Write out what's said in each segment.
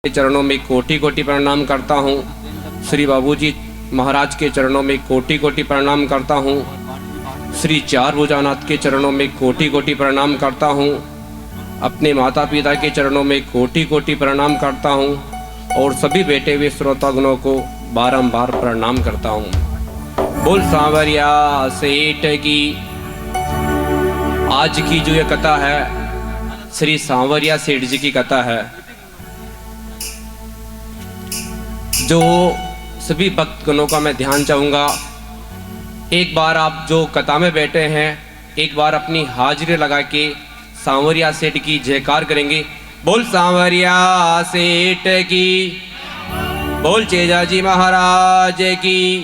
के चरणों में कोटि कोटि प्रणाम करता हूँ। श्री बाबूजी महाराज के चरणों में कोटि कोटि प्रणाम करता हूँ। श्री चार भुजानाथ के चरणों में कोटि कोटि प्रणाम करता हूँ। अपने माता पिता के चरणों में कोटि कोटि प्रणाम करता हूँ और सभी बैठे हुए श्रोतागणों को बारंबार प्रणाम करता हूँ। बोल सांवरिया सेठ की। आज की जो ये कथा है श्री सांवरिया सेठ जी की कथा है, जो सभी भक्तगणों का मैं ध्यान चाहूँगा। एक बार आप जो कथा में बैठे हैं, एक बार अपनी हाजिरी लगा के सांवरिया सेठ की जयकार करेंगे। बोल सांवरिया सेठ की, बोल चेजाजी महाराज की,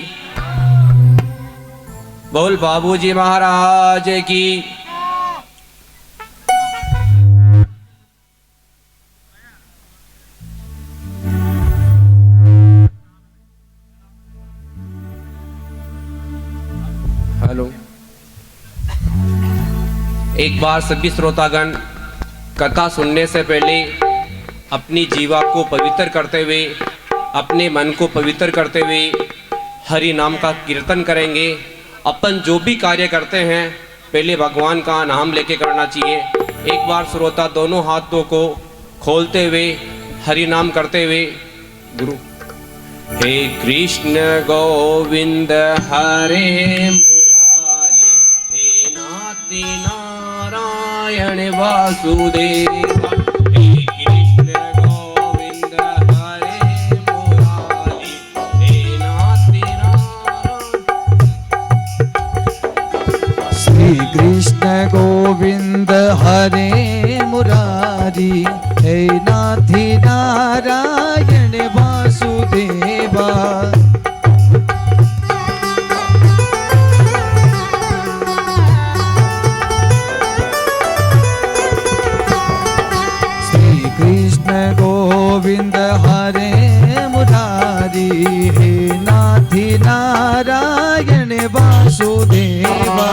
बोल बाबूजी महाराज की। हेलो, एक बार सभी श्रोतागण कथा सुनने से पहले अपनी जीवा को पवित्र करते हुए, अपने मन को पवित्र करते हुए हरि नाम का कीर्तन करेंगे। अपन जो भी कार्य करते हैं पहले भगवान का नाम लेके करना चाहिए। एक बार श्रोता दोनों हाथों को खोलते हुए हरि नाम करते हुए गुरु। हे कृष्ण गोविंद हरे नारायण वासुदेव। हे कृष्ण गोविंद हरे मुरारी, हे नाथ श्री कृष्ण गोविंद हरे मुरारी, हे नाथी नारायण वासुदेवा।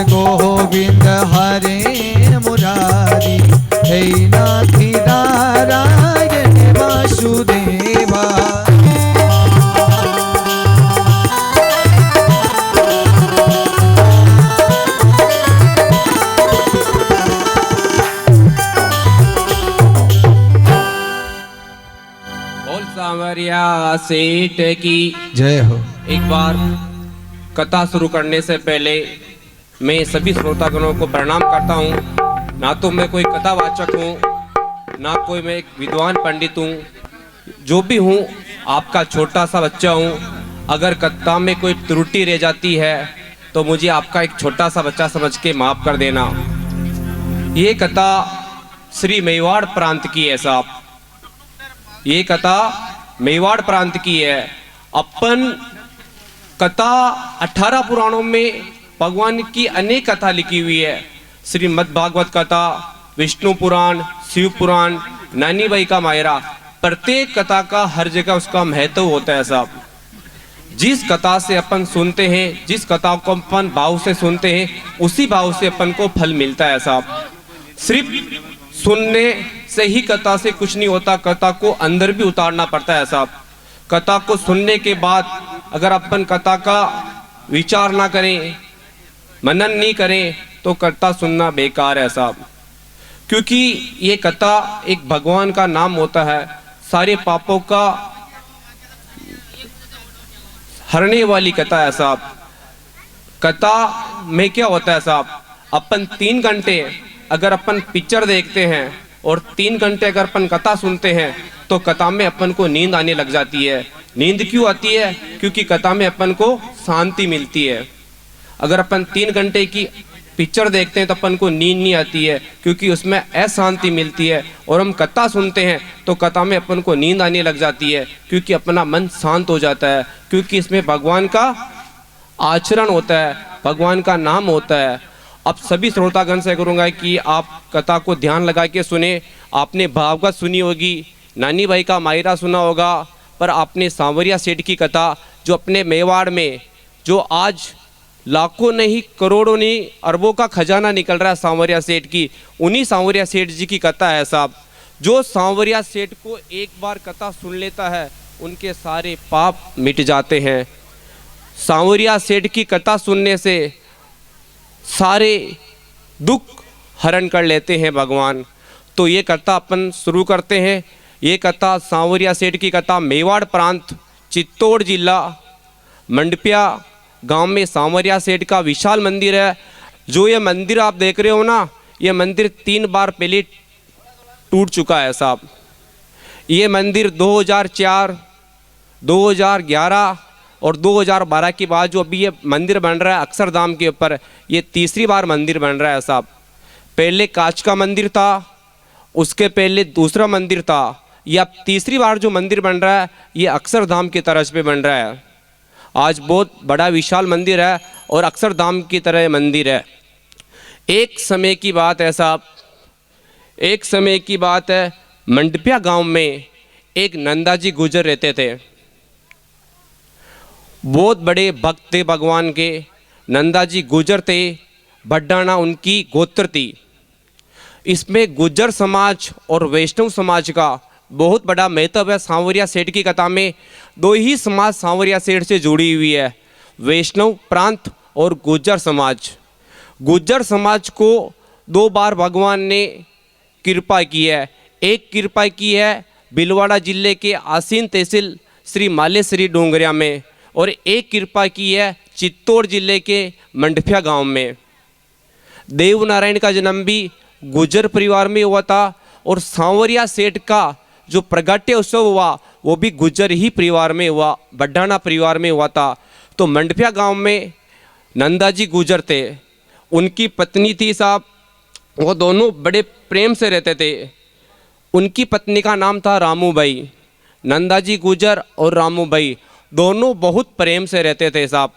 गोविंद हरे मुरारी, हे नाथी नारायण वासुदेवा। सांवरिया सेठ की जय हो। एक बार कथा शुरू करने से पहले मैं सभी श्रोतागणों को प्रणाम करता हूँ। ना तो मैं कोई कथावाचक हूँ, ना कोई मैं एक विद्वान पंडित हूँ। जो भी हूँ आपका छोटा सा बच्चा हूँ। अगर कथा में कोई त्रुटि रह जाती है तो मुझे आपका एक छोटा सा बच्चा समझ के माफ कर देना। ये कथा श्री मेवाड़ प्रांत की है साहब। ये कथा मेवाड़ प्रांत की है। अपन कथा 18 पुराणों में भगवान की अनेक कथा लिखी हुई है। श्रीमद् भागवत कथा, विष्णु पुराण, शिव पुराण, नानी बाई का मायरा। प्रत्येक कथा का हर जगह उसका महत्व होता है साहब। जिस कथा से अपन सुनते हैं, जिस कथा को अपन भाव से सुनते हैं, उसी भाव से अपन को फल मिलता है साहब। सिर्फ सुनने से ही कथा से कुछ नहीं होता, कथा को अंदर भी उतारना पड़ता है साहब। कथा को सुनने के बाद अगर अपन कथा का विचार ना करें, मनन नहीं करें, तो कथा सुनना बेकार है साहब, क्योंकि ये कथा एक भगवान का नाम होता है, सारे पापों का हरने वाली कथा है साहब। कथा में क्या होता है साहब, अपन 3 घंटे अगर अपन पिक्चर देखते हैं और 3 घंटे अगर अपन कथा सुनते हैं तो कथा में अपन को नींद आने लग जाती है। नींद क्यों आती है? क्योंकि कथा में अपन को शांति मिलती है। अगर अपन 3 घंटे की पिक्चर देखते हैं तो अपन को नींद नहीं आती है, क्योंकि उसमें अशांति मिलती है। और हम कथा सुनते हैं तो कथा में अपन को नींद आने लग जाती है, क्योंकि अपना मन शांत हो जाता है, क्योंकि इसमें भगवान का आचरण होता है, भगवान का नाम होता है। अब सभी श्रोतागण से करूँगा कि आप कथा को ध्यान लगा के सुने। आपने भागवत सुनी होगी, नानी भाई का मायरा सुना होगा, पर आपने सांवरिया सेठ की कथा जो अपने मेवाड़ में जो आज लाखों नहीं करोड़ों नहीं अरबों का खजाना निकल रहा है सांवरिया सेठ की, उन्हीं सांवरिया सेठ जी की कथा है साहब। जो सांवरिया सेठ को एक बार कथा सुन लेता है उनके सारे पाप मिट जाते हैं। सांवरिया सेठ की कथा सुनने से सारे दुख हरण कर लेते हैं भगवान। तो ये कथा अपन शुरू करते हैं। ये कथा सांवरिया सेठ की कथा मेवाड़ प्रांत चित्तौड़ जिला मंडपिया गांव में सांवरिया सेठ का विशाल मंदिर है। जो ये मंदिर आप देख रहे हो ना, ये मंदिर 3 बार पहले टूट चुका है साहब। ये मंदिर 2004, 2011 और 2012 के बाद जो अभी ये मंदिर बन रहा है अक्षरधाम के ऊपर, ये तीसरी बार मंदिर बन रहा है साहब। पहले कांच का मंदिर था, उसके पहले दूसरा मंदिर था, ये अब तीसरी बार जो मंदिर बन रहा है ये अक्षरधाम की तर्ज पे बन रहा है। आज बहुत बड़ा विशाल मंदिर है और अक्षरधाम की तरह मंदिर है। एक समय की बात है साहब, एक समय की बात है, मंडपिया गांव में एक नंदाजी गुजर रहते थे। बहुत बड़े भक्त थे भगवान के। नंदाजी गुजर थे, भड्डाना उनकी गोत्र थी। इसमें गुज्जर समाज और वैष्णव समाज का बहुत बड़ा महत्व है। सांवरिया सेठ की कथा में 2 ही समाज सांवरिया सेठ से जुड़ी हुई है, वैष्णव प्रांत और गुज्जर समाज। गुज्जर समाज को 2 बार भगवान ने कृपा की है। एक कृपा की है भीलवाड़ा जिले के आसीन तहसील श्री मालेश्वरी डोंगरिया में, और एक कृपा की है चित्तौड़ जिले के मंडपिया गांव में। देवनारायण का जन्म भी गुज्जर परिवार में हुआ था और सांवरिया सेठ का जो प्रगट्य उत्सव हुआ वो भी गुज्जर ही परिवार में हुआ, भड्डाना परिवार में हुआ था। तो मंडपिया गांव में नंदाजी गुज्जर थे, उनकी पत्नी थी साहब, वो दोनों बड़े प्रेम से रहते थे। उनकी पत्नी का नाम था रामूबाई। नंदाजी गुज्जर और रामूबाई दोनों बहुत प्रेम से रहते थे साहब,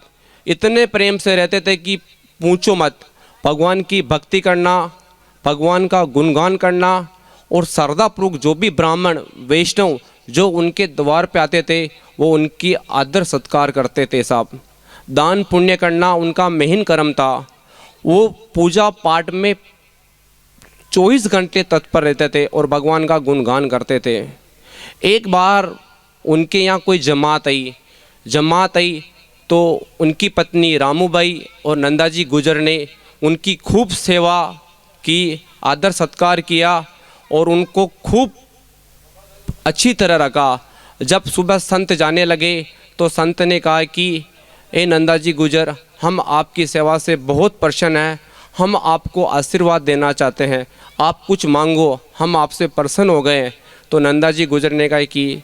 इतने प्रेम से रहते थे कि पूछो मत। भगवान की भक्ति करना, भगवान का गुणगान करना, और श्रद्धापूर्वक जो भी ब्राह्मण वैष्णव जो उनके द्वार पे आते थे वो उनकी आदर सत्कार करते थे साहब। दान पुण्य करना उनका मेहन कर्म था। वो पूजा पाठ में 24 घंटे तत्पर रहते थे और भगवान का गुणगान करते थे। एक बार उनके यहाँ कोई जमात आई तो उनकी पत्नी रामूबाई और नंदाजी गुजर ने उनकी खूब सेवा की, आदर सत्कार किया और उनको खूब अच्छी तरह रखा। जब सुबह संत जाने लगे तो संत ने कहा कि ए नंदाजी गुजर, हम आपकी सेवा से बहुत प्रसन्न हैं, हम आपको आशीर्वाद देना चाहते हैं, आप कुछ मांगो, हम आपसे प्रसन्न हो गए। तो नंदाजी गुजर ने कहा कि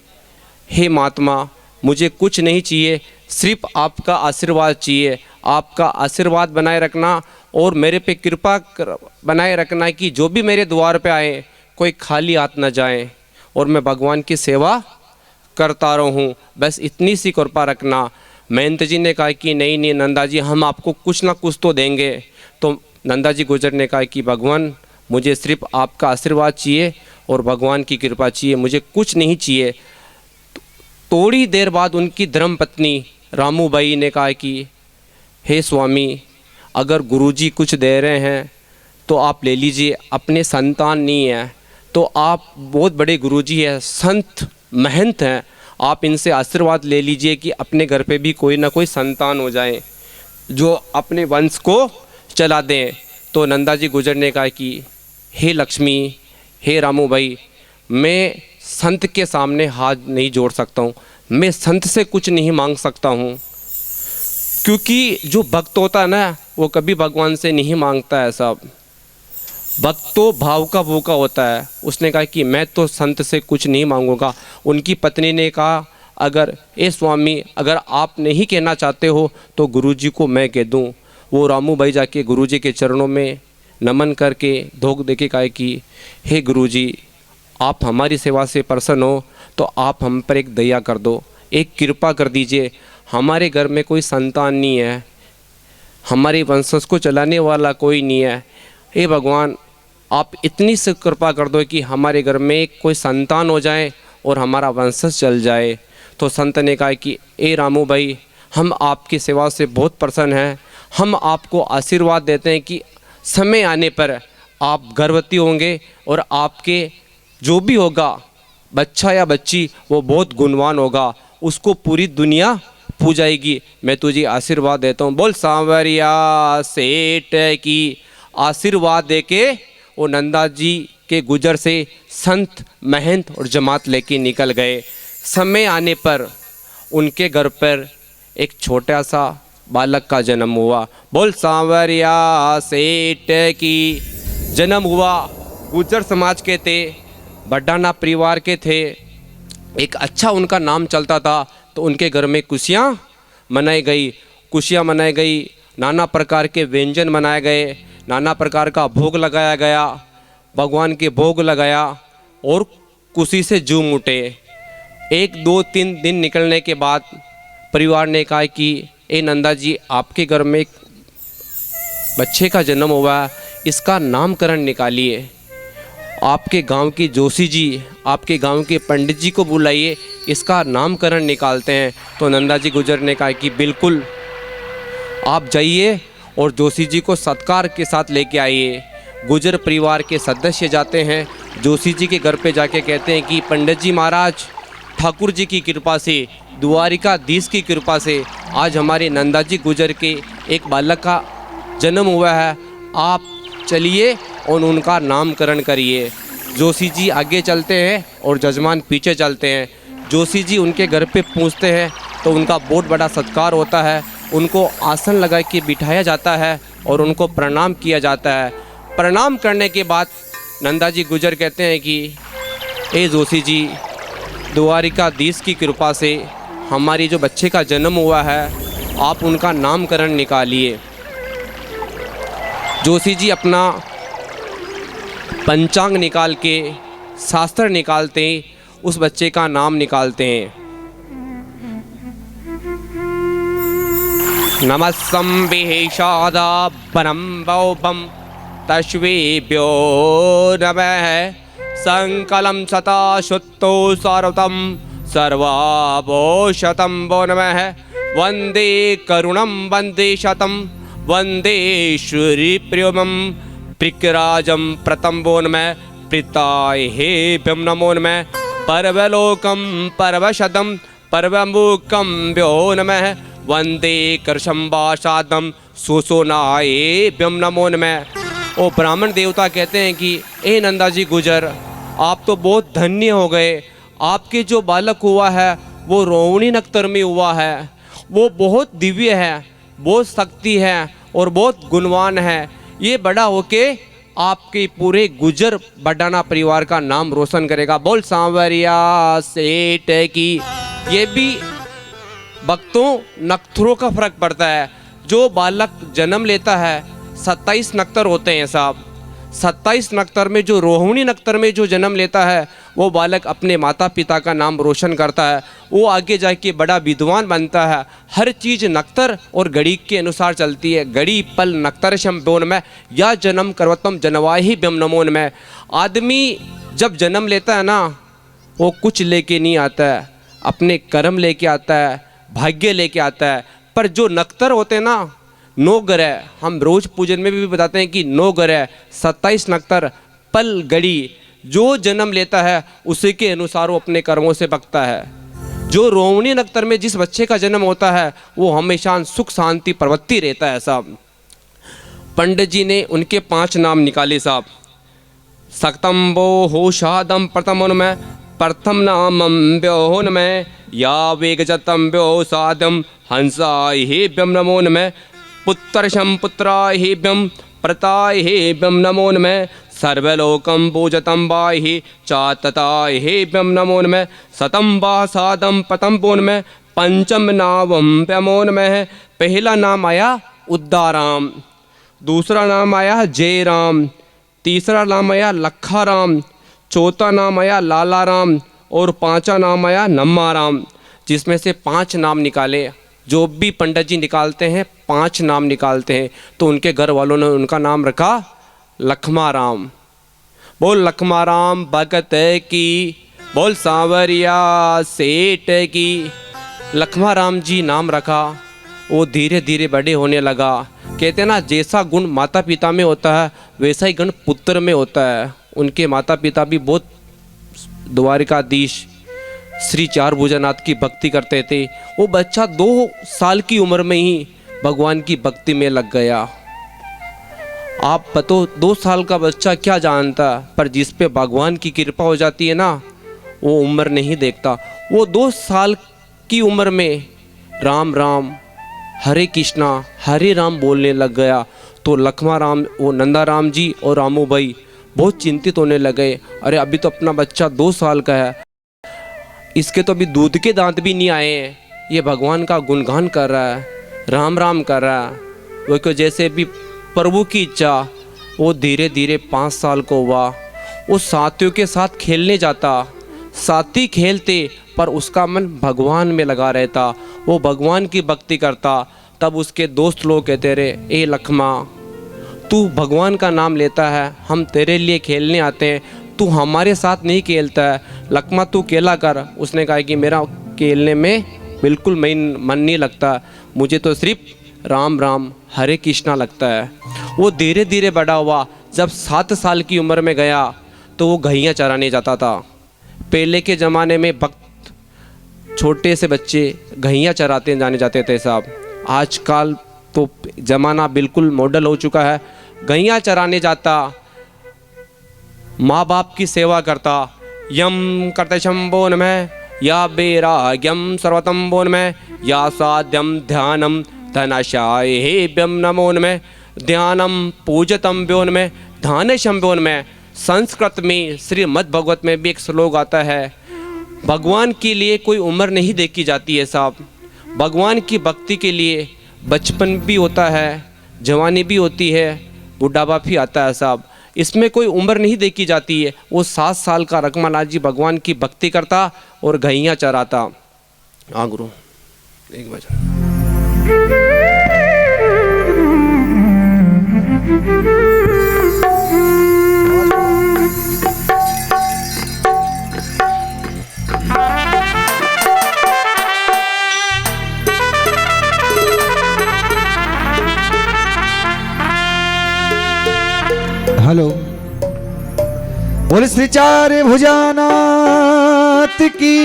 हे महात्मा, मुझे कुछ नहीं चाहिए, सिर्फ आपका आशीर्वाद चाहिए। आपका आशीर्वाद बनाए रखना और मेरे पे कृपा बनाए रखना कि जो भी मेरे द्वार पे आए कोई खाली हाथ न जाए और मैं भगवान की सेवा करता रहूं, बस इतनी सी कृपा रखना। महंत जी ने कहा कि नहीं नहीं नंदा जी, हम आपको कुछ ना कुछ तो देंगे। तो नंदा जी गुजर ने कहा कि भगवान, मुझे सिर्फ आपका आशीर्वाद चाहिए और भगवान की कृपा चाहिए, मुझे कुछ नहीं चाहिए। थोड़ी देर बाद उनकी धर्मपत्नी रामूबाई ने कहा कि हे स्वामी, अगर गुरुजी कुछ दे रहे हैं तो आप ले लीजिए, अपने संतान नहीं है तो आप बहुत बड़े गुरुजी हैं, संत महंत हैं, आप इनसे आशीर्वाद ले लीजिए कि अपने घर पे भी कोई ना कोई संतान हो जाए जो अपने वंश को चला दें। तो नंदा जी गुजर ने कहा कि हे लक्ष्मी, हे रामू भाई, मैं संत के सामने हाथ नहीं जोड़ सकता हूँ, मैं संत से कुछ नहीं मांग सकता हूँ, क्योंकि जो भक्त होता है ना वो कभी भगवान से नहीं मांगता है साहब। भक्त तो भाव का भूखा होता है। उसने कहा कि मैं तो संत से कुछ नहीं मांगूंगा। उनकी पत्नी ने कहा, अगर ए स्वामी, अगर आप नहीं कहना चाहते हो तो गुरुजी को मैं कह दूं। वो रामू भाई जाके गुरुजी के चरणों में नमन करके धोख दे के कहा कि हे गुरुजी, आप हमारी सेवा से प्रसन्न हो तो आप हम पर एक दया कर दो, एक कृपा कर दीजिए। हमारे घर में कोई संतान नहीं है, हमारे वंशज को चलाने वाला कोई नहीं है। हे भगवान, आप इतनी सी कृपा कर दो कि हमारे घर में कोई संतान हो जाए और हमारा वंशज चल जाए। तो संत ने कहा कि ए रामू भाई, हम आपकी सेवा से बहुत प्रसन्न हैं। हम आपको आशीर्वाद देते हैं कि समय आने पर आप गर्भवती होंगे और आपके जो भी होगा, बच्चा या बच्ची, वो बहुत गुणवान होगा, उसको पूरी दुनिया पूजाएगी। मैं तुझे आशीर्वाद देता हूँ। बोल सांवरिया सेठ की आशीर्वाद देके वो नंदा जी के गुजर से संत, महंत और जमात लेके निकल गए। समय आने पर उनके घर पर एक छोटा सा बालक का जन्म हुआ। बोल सांवरिया सेठ की जन्म हुआ। गुजर समाज के थे, बड्डाना परिवार के थे। एक अच्छा उनका नाम चलता था, तो उनके घर में खुशियाँ मनाई गई, नाना प्रकार के व्यंजन बनाए गए, नाना प्रकार का भोग लगाया गया, भगवान के भोग लगाया और खुशी से झूम उठे। 1 2 3 दिन निकलने के बाद परिवार ने कहा कि ए नंदा जी, आपके घर में एक बच्चे का जन्म हुआ है, इसका नामकरण निकालिए। आपके गांव की जोशी जी, आपके गांव के पंडित जी को बुलाइए, इसका नामकरण निकालते हैं। तो नंदा जी गुजर ने कहा कि बिल्कुल, आप जाइए और जोशी जी को सत्कार के साथ लेके आइए। गुजर परिवार के सदस्य जाते हैं, जोशी जी के घर पे जाके कहते हैं कि पंडित जी महाराज, ठाकुर जी की कृपा से, द्वारिकाधीश की कृपा से आज हमारे नंदा जी गुजर के एक बालक का जन्म हुआ है, आप चलिए और उनका नामकरण करिए। जोशी जी आगे चलते हैं और जजमान पीछे चलते हैं। जोशी जी उनके घर पे पहुंचते हैं तो उनका बहुत बड़ा सत्कार होता है। उनको आसन लगा के बिठाया जाता है और उनको प्रणाम किया जाता है। प्रणाम करने के बाद नंदा जी गुजर कहते हैं कि ए जोशी जी, द्वारिकाधीश की कृपा से हमारी जो बच्चे का जन्म हुआ है, आप उनका नामकरण निकालिए। जोशी जी अपना पंचांग निकाल के, शास्त्र निकालते, उस बच्चे का नाम निकालते हैं। नमस्सं विहेशादा परम बौभम तश्वेभ्यो नमः। संकलं सता शुद्धो सर्वतं सर्वाभूषतं वो नमः। वंदे करुणं वंदे शतं वंदे श्रीप्रियमं प्रिकराजं प्रतं वो नमः। प्रीताय हेभ्यं नमो नमः। पर्वलोकं पर्वशदं पर्वमुखं व्यो नमः। वंदे करशंबाशादं सुसोनायेभ्यं नमो नमः। ओ ब्राह्मण देवता कहते हैं कि ए नंदा जी गुजर, आप तो बहुत धन्य हो गए। आपके जो बालक हुआ है वो रोहिणी नक्षत्र में हुआ है। वो बहुत दिव्य है, बहुत शक्ति है और बहुत गुणवान है। ये बड़ा होके आपके पूरे गुजर बड्डाना परिवार का नाम रोशन करेगा। बोल सांवरिया सेठ की। ये भी भक्तों नक्षत्रों का फर्क पड़ता है। जो बालक जन्म लेता है, 27 नक्षत्र होते हैं साहब। 27 नक्षत्र में जो रोहिणी नक्षत्र में जो जन्म लेता है वो बालक अपने माता पिता का नाम रोशन करता है। वो आगे जाके बड़ा विद्वान बनता है। हर चीज़ नक्षत्र और घड़ी के अनुसार चलती है। घड़ी पल नक्षत्रशम व्योन में या जन्म करवतम जनवाही व्यम नमोन में। आदमी जब जन्म लेता है ना, वो कुछ लेके नहीं आता है, अपने कर्म लेके आता है, भाग्य लेके आता है। पर जो नक्षत्र होते हैं ना, 9 ग्रह, हम रोज पूजन में भी बताते हैं कि 9 ग्रह, 27 नक्षत्र, पल घड़ी, जो जन्म लेता है उसी के अनुसार वो अपने कर्मों से बकता है। जो रोहिणी नक्षत्र में जिस बच्चे का जन्म होता है वो हमेशा सुख शांति प्रवृत्ति रहता है साहब। पंडित जी ने उनके 5 नाम निकाले साहब। सक्तम्बो होशादम प्रथम में प्रथम नामम व्योन में या वेगजतम व्योसादम हंसाय हेभ्यम नमो नमः पुत्रशम पुत्राय हेभ्यम प्रताय हेभ्यम नमो नमः सर्वलोकम पूजतम वाहि चातताय हेभ्यम नमो नमः शतम वासादम पतम पोन में पंचम नावम प्यमो नमः। पहला नाम आया उद्दाराम, दूसरा नाम आया जयराम, तीसरा नाम आया लखाराम, चौथा नाम आया लालाराम और 5वां नाम आया नम्माराम। जिसमें से 5 नाम निकाले। जो भी पंडित जी निकालते हैं 5 नाम निकालते हैं, तो उनके घर वालों ने उनका नाम रखा लखमाराम। बोल लखमाराम भगत की, बोल सांवरिया सेठ की। लखमाराम जी नाम रखा। वो धीरे धीरे बड़े होने लगा। कहते हैं ना, जैसा गुण माता पिता में होता है वैसा ही गुण पुत्र में होता है। उनके माता पिता भी बहुत द्वारिकाधीश श्री चार भुजनाथ की भक्ति करते थे। वो बच्चा 2 साल की उम्र में ही भगवान की भक्ति में लग गया। आप बताओ 2 साल का बच्चा क्या जानता, पर जिस पे भगवान की कृपा हो जाती है ना, वो उम्र नहीं देखता। वो 2 साल की उम्र में राम राम हरे कृष्णा हरे राम बोलने लग गया। तो लखमा राम, वो नंदा राम जी और रामू भाई बहुत चिंतित होने लगे। अरे अभी तो अपना बच्चा 2 साल का है, इसके तो अभी दूध के दांत भी नहीं आए हैं, ये भगवान का गुणगान कर रहा है, राम राम कर रहा है। वो क्यों, जैसे भी प्रभु की इच्छा। वो धीरे धीरे 5 साल को हुआ। वो साथियों के साथ खेलने जाता, साथी खेलते, पर उसका मन भगवान में लगा रहता। वो भगवान की भक्ति करता। तब उसके दोस्त लोग कहते रहे, ए लखमा, तू भगवान का नाम लेता है, हम तेरे लिए खेलने आते हैं, तू हमारे साथ नहीं खेलता है, लखमा तू खेला कर। उसने कहा कि मेरा खेलने में बिल्कुल मन नहीं लगता, मुझे तो सिर्फ राम राम हरे कृष्णा लगता है। वो धीरे धीरे बड़ा हुआ। जब 7 साल की उम्र में गया तो वो गैया चराने जाता था। पहले के ज़माने में भक्त छोटे से बच्चे गैया चराते जाने जाते थे साहब। आजकल तो ज़माना बिल्कुल मॉडल हो चुका है। गैया चराने जाता, माँ बाप की सेवा करता, यम करते शंभो नमः या वैराग्यम सर्वतम नमः या साध्यम ध्यानम धनशाय हेभ्यम नमो नमः ध्यानम पूजतम व्यो नमः ध्यान शंभो नमः। संस्कृत में श्रीमद् भगवत में भी एक श्लोक आता है, भगवान के लिए कोई उम्र नहीं देखी जाती है साहब। भगवान की भक्ति के लिए बचपन भी होता है, जवानी भी होती है, बुढ़ापा भी आता है साहब। इसमें कोई उम्र नहीं देखी जाती है। वो 7 साल का रखमानाथ जी भगवान की भक्ति करता और गैया चराता। हाँ गुरु, एक बजा। हेलो, बोले श्री चार भुजनाथ की।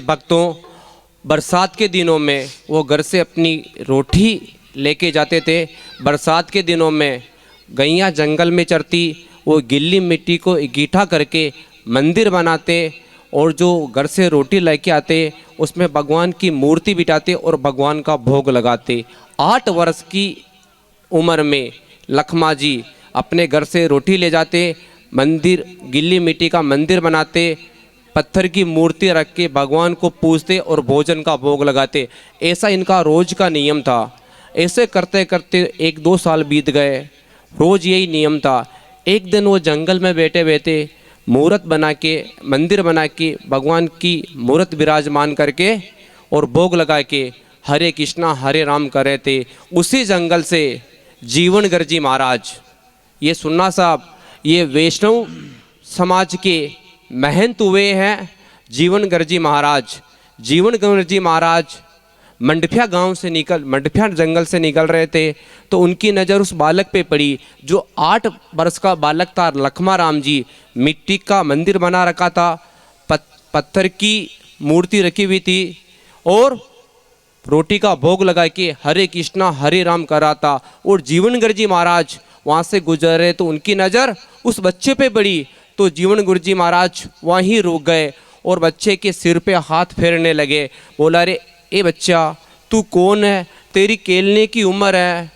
भक्तों, बरसात के दिनों में वो घर से अपनी रोटी लेके जाते थे। बरसात के दिनों में गैया जंगल में चरती, वो गिल्ली मिट्टी को इकट्ठा करके मंदिर बनाते और जो घर से रोटी लेके आते उसमें भगवान की मूर्ति बिठाते और भगवान का भोग लगाते। 8 वर्ष की उम्र में लखमा जी अपने घर से रोटी ले जाते, मंदिर गिल्ली मिट्टी का मंदिर बनाते, पत्थर की मूर्ति रख के भगवान को पूजते और भोजन का भोग लगाते। ऐसा इनका रोज का नियम था। ऐसे करते करते 1-2 साल बीत गए, रोज़ यही नियम था। एक दिन वो जंगल में बैठे बैठे मूर्त बना के, मंदिर बना के, भगवान की मूर्त विराजमान करके और भोग लगा के हरे कृष्णा हरे राम कर रहे थे। उसी जंगल से जीवन गर्जी महाराज, ये सुनना साहब, ये वैष्णव समाज के महंत हुए हैं जीवन गर्जी महाराज। जीवन गर्जी महाराज मंडफिया जंगल से निकल रहे थे तो उनकी नज़र उस बालक पे पड़ी जो 8 वर्ष का बालक था। लखमा राम जी मिट्टी का मंदिर बना रखा था, पत्थर की मूर्ति रखी हुई थी और रोटी का भोग लगा के हरे कृष्णा हरे राम कर रहा था। और जीवनगर जी महाराज वहाँ से गुजर रहे तो उनकी नज़र उस बच्चे पे पड़ी तो जीवन गुरु जी महाराज वहीं रुक गए और बच्चे के सिर पे हाथ फेरने लगे। बोला, रे ए बच्चा, तू कौन है? तेरी खेलने की उम्र है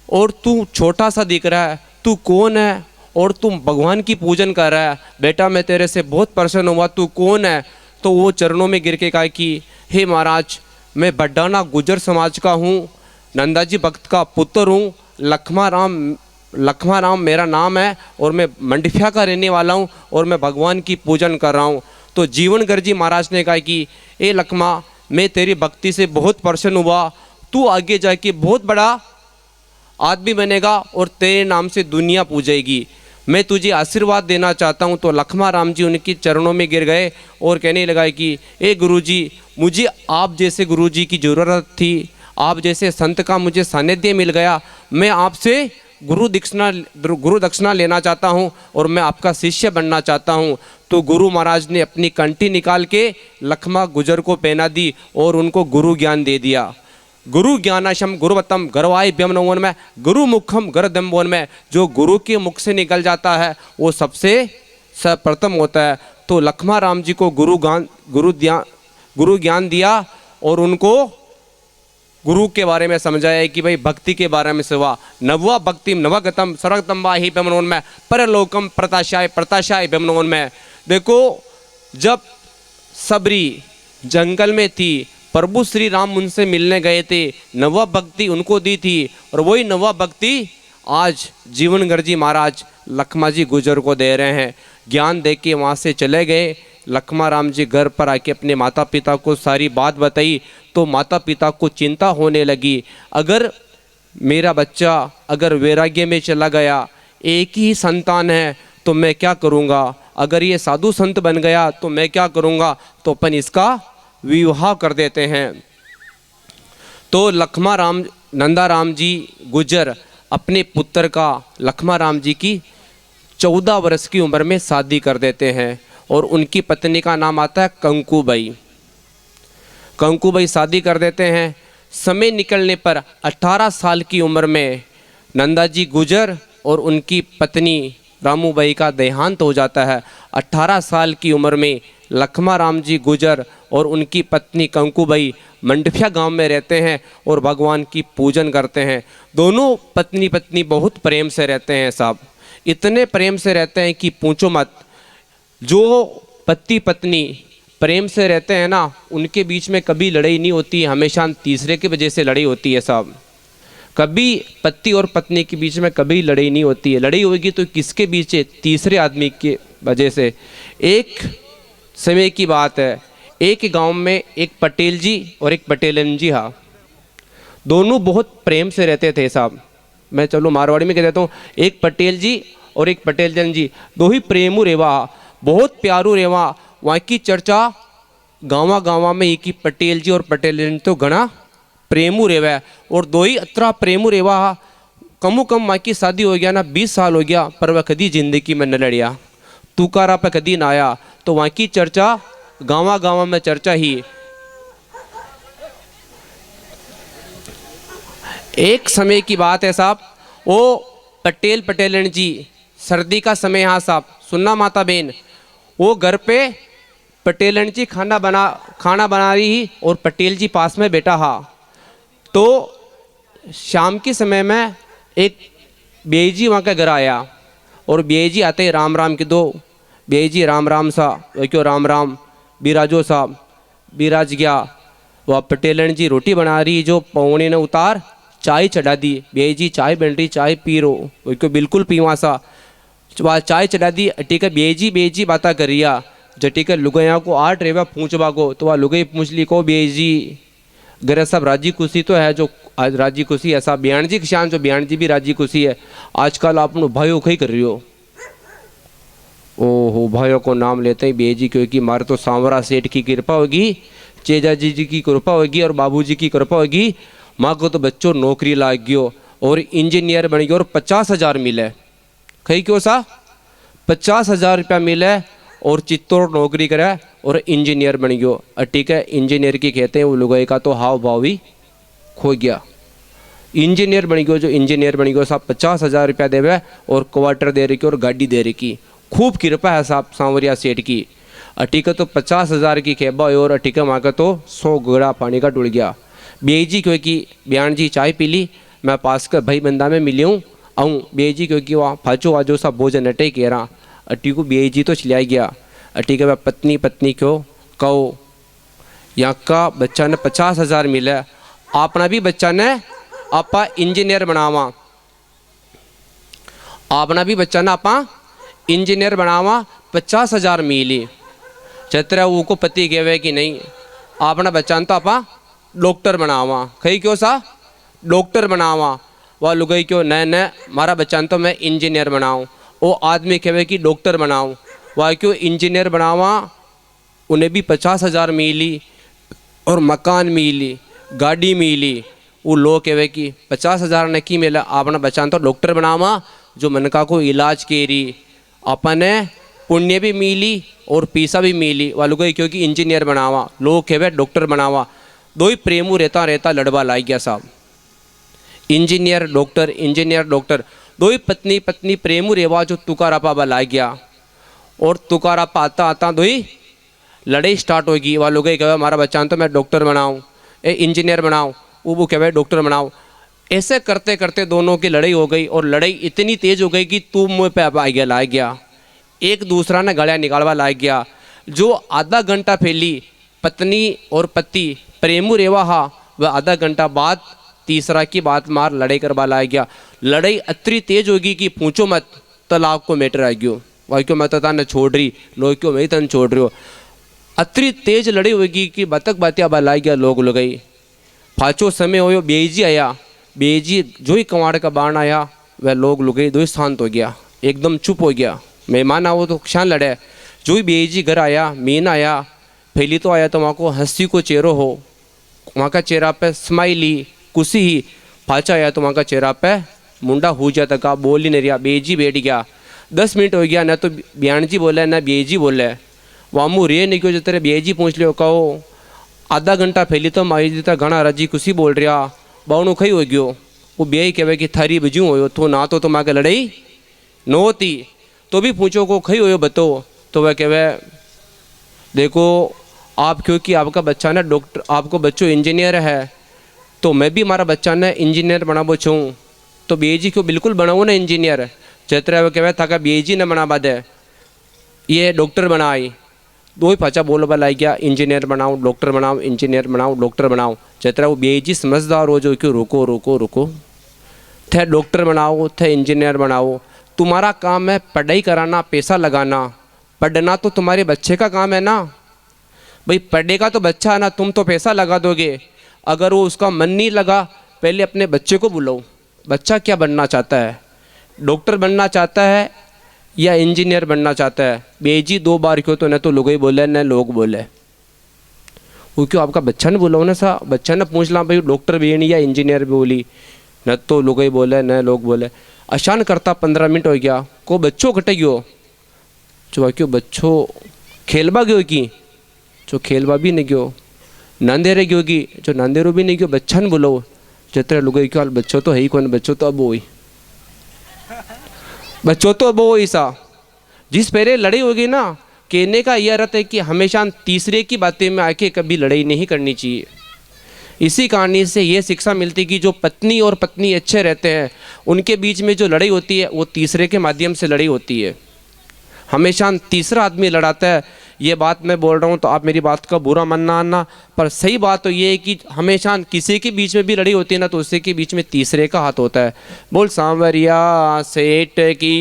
और तू छोटा सा दिख रहा है, तू कौन है? और तुम भगवान की पूजन कर रहा है। बेटा मैं तेरे से बहुत प्रसन्न हुआ, तू कौन है? तो वो चरणों में गिर के कहा कि हे महाराज, मैं बड्डाना गुजर समाज का हूँ, नंदाजी भक्त का पुत्र हूँ, लखमा राम मेरा नाम है और मैं मंडफिया का रहने वाला हूँ और मैं भगवान की पूजन कर रहा हूँ। तो जीवनगर जी महाराज ने कहा कि ए लखमा, मैं तेरी भक्ति से बहुत प्रसन्न हुआ, तू आगे जाके बहुत बड़ा आदमी बनेगा और तेरे नाम से दुनिया पूजेगी, मैं तुझे आशीर्वाद देना चाहता हूँ। तो लखमा राम जी उनके चरणों में गिर गए और कहने लगा कि ए गुरुजी, मुझे आप जैसे गुरुजी की ज़रूरत थी, आप जैसे संत का मुझे सानिध्य मिल गया, मैं आपसे गुरु दक्षिणा लेना चाहता हूँ और मैं आपका शिष्य बनना चाहता हूँ। तो गुरु महाराज ने अपनी कंठी निकाल के लखमा गुजर को पहना दी और उनको गुरु ज्ञान दे दिया। गुरु ज्ञानाशम गुरुवत्तम गर्वाय ब्यमनवन में गुरु मुखम गरदम्बोन में, जो गुरु के मुख से निकल जाता है वो सबसे सर्वप्रथम होता है। तो लखमा राम जी को गुरु ज्ञान दिया और उनको गुरु के बारे में समझाया कि भाई भक्ति के बारे में सेवा नववा भक्तिम नवगतम सर्वगतम वाहि ब्रह्मनोन में परलोकम प्रताशाय ब्रह्मनोन में। देखो, जब सबरी जंगल में थी, प्रभु श्री राम उनसे मिलने गए थे, नववा भक्ति उनको दी थी और वही नववा भक्ति आज जीवनगर जी महाराज लखमा जी गुजर को दे रहे हैं। ज्ञान दे के वहाँ से चले गए। लखमा राम जी घर पर आके अपने माता पिता को सारी बात बताई तो माता पिता को चिंता होने लगी, अगर मेरा बच्चा अगर वैराग्य में चला गया, एक ही संतान है तो मैं क्या करूँगा, अगर ये साधु संत बन गया तो मैं क्या करूँगा, तो अपन इसका विवाह कर देते हैं। तो नंदा राम जी गुजर अपने पुत्र का लखमा राम जी की 14 वर्ष की उम्र में शादी कर देते हैं और उनकी पत्नी का नाम आता है कंकूबाई। कंकूबाई शादी कर देते हैं। समय निकलने पर 18 साल की उम्र में नंदा जी गुजर और उनकी पत्नी रामूबाई का देहांत हो जाता है। 18 साल की उम्र में लखमा राम जी गुजर और उनकी पत्नी कंकूबाई मंडफिया गांव में रहते हैं और भगवान की पूजन करते हैं। दोनों पत्नी बहुत प्रेम से रहते हैं साहब, इतने प्रेम से रहते हैं कि पूछो मत। जो पति पत्नी प्रेम से रहते हैं ना, उनके बीच में कभी लड़ाई नहीं होती, हमेशा तीसरे की वजह से लड़ाई होती है साहब। कभी पति और पत्नी के बीच में कभी लड़ाई नहीं होती है, लड़ाई होगी तो किसके बीच है, तीसरे आदमी के वजह से। एक समय की बात है, एक गांव में एक पटेल जी और एक पटेलन जी, हाँ, दोनों बहुत प्रेम से रहते थे साहब। मैं चलो मारवाड़ी में कह देता हूँ, एक पटेल जी और एक पटेलन जी, दो ही प्रेमू रेवा, बहुत प्यारू रेवा। वहाँ की चर्चा गाँव में एक ही पटेल जी और पटेलन तो घना प्रेमू रेवा है और दो ही अतरा प्रेमू रेवा। कमो कम वहाँ की शादी हो गया ना 20 साल हो गया, पर वह कदी जिंदगी में न लड़िया, तुकारा पे कदी ना आया। तो वहाँ की चर्चा गाँव में चर्चा ही। एक समय की बात है साहब, वो पटेलन जी, सर्दी का समय, हाँ साहब सुनना माता बहन, वो घर पे पटेलन जी खाना बना रही और पटेल जी पास में बैठा। हाँ, तो शाम के समय में एक बेई जी वहाँ के घर आया और बेई जी आते ही राम के दो, बेई जी राम सा, क्यों राम बिराजो साहब, बिराज गया। वह पटेलन जी रोटी बना रही, जो पौने ने उतार चाय चढ़ा दी। बेई जी चाय बन रही, चाय पी रो, क्यों बिल्कुल पीवा सा, वह चाय चढ़ा दी। ठीक है, बेई जी बाता कर रिया, जटिक लुगैया को आठ रेवा पूछवा को, तो वह लुगई पूछ ली को बेई जी गरे सब राजी खुशी तो है, जो आज राजी खुशी ऐसा बयान जी किसान, जो बयान जी भी राजी खुशी है। आजकल आप भाइयों कहीं कर रही हो, ओहो भाइयों को नाम लेते ही बेई जी, क्योंकि मारे तो सांवरा सेठ की कृपा होगी, चेजा जी की कृपा होगी और बाबूजी की कृपा होगी, माँ को तो बच्चों नौकरी लाग गयो और इंजीनियर बन गयो और 50,000 मिले। कही क्यों सा 50,000 रुपया मिले और चित्तौड़ नौकरी करे और इंजीनियर बन गयो। ठीक है, इंजीनियर की कहते हैं वो लुगाई का तो हाव भाव ही खो गया। इंजीनियर बन गयो, जो इंजीनियर बन गयो साहब 50,000 रुपया देवे और क्वार्टर दे रही और गाड़ी दे रही। खूब कृपा है साहब सांवरिया सेठ की। ठीक है, तो 50,000 की खेबा और ठीक है, वहाँ का तो 100 गड़ा पानी का डुल गया। बेजी क्योंकि बयान जी चाय पी ली, मैं पास कर भाई बंदा में मिली हूँ आऊँ बेजी क्योंकि वहाँ फाचो वाजो सा भोजन अटे कह रहा। ठीक को बेजी तो चलिया गया। ठीक है, वह पत्नी क्यों कहो यहाँ का बच्चा ने 50,000 मिले, अपना भी बच्चा ने आपा इंजीनियर बनावा, अपना भी बच्चा ने आपा इंजीनियर बनावा 50,000 मिली। चतरा वो को पति कहवे कि नहीं अपना बच्चा तो आपा डॉक्टर बनावा। कही क्यों सा डॉक्टर बनावा, वह लुगाई क्यों नए नए मारा बच्चा तो मैं इंजीनियर बनाऊँ। वो आदमी कहवे कि डॉक्टर बनाऊँ, वह क्यों इंजीनियर बनावा। उन्हें भी 50,000 मिली और मकान मिली, गाड़ी मिली। वो लोग कहवे कि 50,000 ने की मिला, अपना बच्चा तो डॉक्टर बनावा जो मनका को इलाज केरी, अपने पुण्य भी मिली और पैसा भी मिली। वालों को क्योंकि इंजीनियर बनावा, लोग कहवे डॉक्टर बनावा। दो ही प्रेमू रहता लड़वा लाई गया साहब, इंजीनियर डॉक्टर दो ही पत्नी प्रेमू रेवा जो तुकारापा लाई गया। और तुकारापा आता आता दो ही लड़ाई स्टार्ट होगी। वालों को कहवे हमारा बच्चा तो मैं डॉक्टर बनाऊँ, इंजीनियर बनाऊँ, वो कहवे डॉक्टर बनाओ। ऐसे करते करते दोनों की लड़ाई हो गई और लड़ाई इतनी तेज हो गई कि तू मुँह पे आ गया ला गया, एक दूसरा ने गलियाँ निकालवा ला गया। जो आधा घंटा फैली पत्नी और पति प्रेमू रेवा हा, वह आधा घंटा बाद तीसरा की बात मार लड़ाई करवा ला गया। लड़ाई इतनी तेज होगी कि पूछो मत, तलाक को मैटर आ गयो। वह क्यों मैं तथा न छोड़ रही, लोग क्यों मैं तन छोड़ रही हो। इतनी तेज लड़ाई होगी कि बतक बातिया बला गया लोग गई। पाँचों समय हो बेजी आया, बेजी जो ही कमाड़ का बाण आया वह लोग लुगई दो ही शांत हो गया, एकदम चुप हो गया। मेहमान आओ तो क्षण लड़े। जो ही बेजी घर आया, मीन आया, पहली तो आया तो वहाँ को हंसी को चेहरा हो, वहाँ का चेहरा पे स्माइली खुशी ही। पाचा आया तो वहाँ का चेहरा पे मुंडा हो जाता का, बोल ही नहीं रहा। बेजी बैठ गया, 10 मिनट हो गया, न तो बयान जी बोले न बेजी बोले। वामू रे नहीं क्यों जो तेरे बेजी पूछ लियो कहो। आधा घंटा फैली तो माई जी था घना रजी खुशी बोल रहा, बावनू खई हो गयो। वो बे कहवे कि थारी बजू हो तो ना तो माँ के लड़ाई न होती, तो भी पूछो को खई हो बतो। तो वह कहवे देखो आप क्योंकि आपका बच्चा ना डॉक्टर, आपको बच्चों इंजीनियर है तो मैं भी हमारा बच्चा ने इंजीनियर बनाबो छूँ, तो बेजी क्यों बिल्कुल बनाओ ना इंजीनियर। चैत्र वह कहवे था बेजी ने बना दे, ये डॉक्टर बनाई। दो ही पाचा बोल लाई गया इंजीनियर बनाओ डॉक्टर बनाओ, इंजीनियर बनाओ डॉक्टर बनाओ। चैत्रा वो बेजी समझदार हो जो क्यों रुको रुको रुको, थे डॉक्टर बनाओ थे इंजीनियर बनाओ। तुम्हारा काम है पढ़ाई कराना, पैसा लगाना, पढ़ना तो तुम्हारे बच्चे का काम है ना भाई। पढ़ेगा तो बच्चा है ना, तुम तो पैसा लगा दोगे। अगर वो उसका मन नहीं लगा, पहले अपने बच्चे को बुलाओ, बच्चा क्या बनना चाहता है, डॉक्टर बनना चाहता है या इंजीनियर बनना चाहता है। बेजी 2 बार क्यों तो न तो लोग ही बोले न लोग बोले। वो क्यों आपका बच्चा ने बोला ना सा, बच्चा ने पूछ ला भाई डॉक्टर भी नहीं या इंजीनियर भी बोली, न तो लोग ही बोले न लोग बोले। अशान करता 15 मिनट हो गया, को बच्चों कटे गयो। जो क्यों बच्चों खेलबा गयो कि जो खेलबा भी नहीं गयो, नांदेरे गयो कि जो नांदेरो भी नहीं गयो। बच्चा ने बोलो जितने लोग क्यों बच्चों तो है ही कौन, बच्चों तो अब हो ही, बच्चों तो अब हो ही सा। जिस पहले लड़ाई होगी ना, कहने का यह अर्थ है कि हमेशा तीसरे की बातें में आके कभी लड़ाई नहीं करनी चाहिए। इसी कहानी से ये शिक्षा मिलती कि जो पत्नी और पत्नी अच्छे रहते हैं उनके बीच में जो लड़ाई होती है वो तीसरे के माध्यम से लड़ाई होती है। हमेशा तीसरा आदमी लड़ाता है। ये बात मैं बोल रहा हूँ तो आप मेरी बात का बुरा मानना आना, पर सही बात तो ये है कि हमेशा किसी के बीच में भी लड़ाई होती है ना तो उसी के बीच में तीसरे का हाथ होता है। बोल सांवरिया सेठ की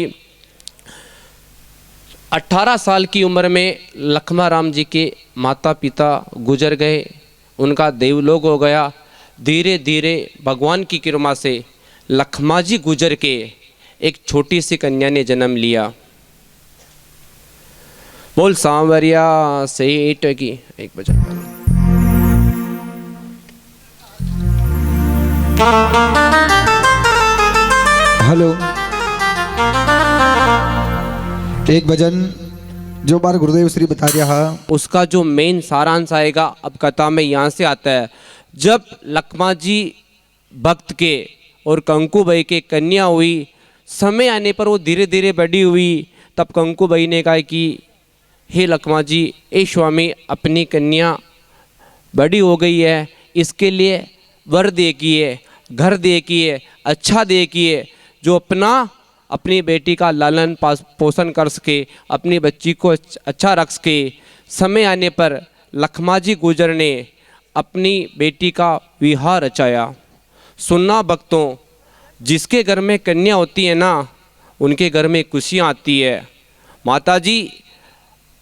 18 साल की उम्र में लखमा राम जी के माता पिता गुजर गए, उनका देवलोक हो गया। धीरे धीरे भगवान की कृपा से लखमा जी गुजर के एक छोटी सी कन्या ने जन्म लिया। बोल सांवरिया सेठ की एक बजा। हेलो, एक भजन जो बार गुरुदेव श्री बता रहा उसका जो मेन सारांश आएगा अब कथा में यहाँ से आता है। जब लखमा जी भक्त के और कंकुबाई के कन्या हुई, समय आने पर वो धीरे धीरे बड़ी हुई, तब कंकुबाई ने कहा कि हे लखमा जी, ए स्वामी, अपनी कन्या बड़ी हो गई है, इसके लिए वर देखिए, घर देखिए, अच्छा देखिए, जो अपनी बेटी का लालन पोषण कर सके, अपनी बच्ची को अच्छा रख सके। समय आने पर लखमा जी गुजर ने अपनी बेटी का विवाह रचाया। सुनना भक्तों, जिसके घर में कन्या होती है ना, उनके घर में खुशियाँ आती है। माता जी,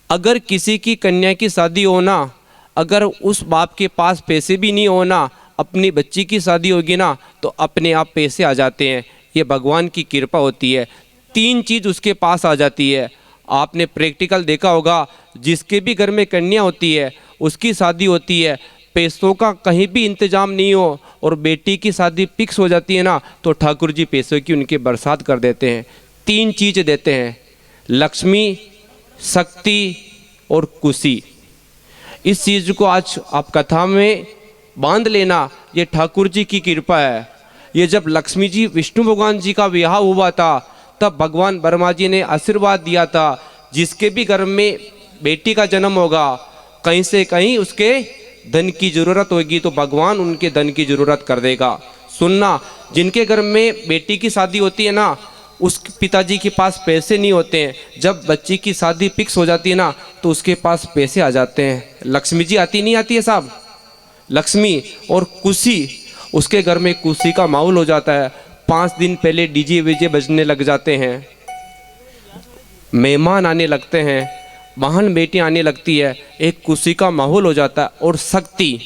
अगर किसी की कन्या की शादी हो ना, अगर उस बाप के पास पैसे भी नहीं हो ना, अपनी बच्ची की शादी होगी ना, तो अपने आप पैसे आ जाते हैं। ये भगवान की कृपा होती है। 3 चीज़ उसके पास आ जाती है। आपने प्रैक्टिकल देखा होगा, जिसके भी घर में कन्या होती है, उसकी शादी होती है, पैसों का कहीं भी इंतजाम नहीं हो और बेटी की शादी फिक्स हो जाती है ना, तो ठाकुर जी पैसों की उनके बरसात कर देते हैं। 3 चीज़ देते हैं, लक्ष्मी, शक्ति और खुशी। इस चीज़ को आज आप कथा में बांध लेना, ये ठाकुर जी की कृपा है। ये जब लक्ष्मी जी विष्णु भगवान जी का विवाह हुआ था, तब भगवान ब्रह्मा जी ने आशीर्वाद दिया था, जिसके भी घर में बेटी का जन्म होगा, कहीं से कहीं उसके धन की ज़रूरत होगी तो भगवान उनके धन की ज़रूरत कर देगा। सुनना, जिनके घर में बेटी की शादी होती है ना, उस पिताजी के पास पैसे नहीं होते हैं, जब बच्ची की शादी फिक्स हो जाती है ना, तो उसके पास पैसे आ जाते हैं। लक्ष्मी जी आती नहीं आती है साहब, लक्ष्मी और खुशी, उसके घर में खुशी का माहौल हो जाता है। 5 दिन पहले डीजे वीजे बजने लग जाते हैं, मेहमान आने लगते हैं, बहन बेटी आने लगती है, एक खुशी का माहौल हो जाता है। और शक्ति,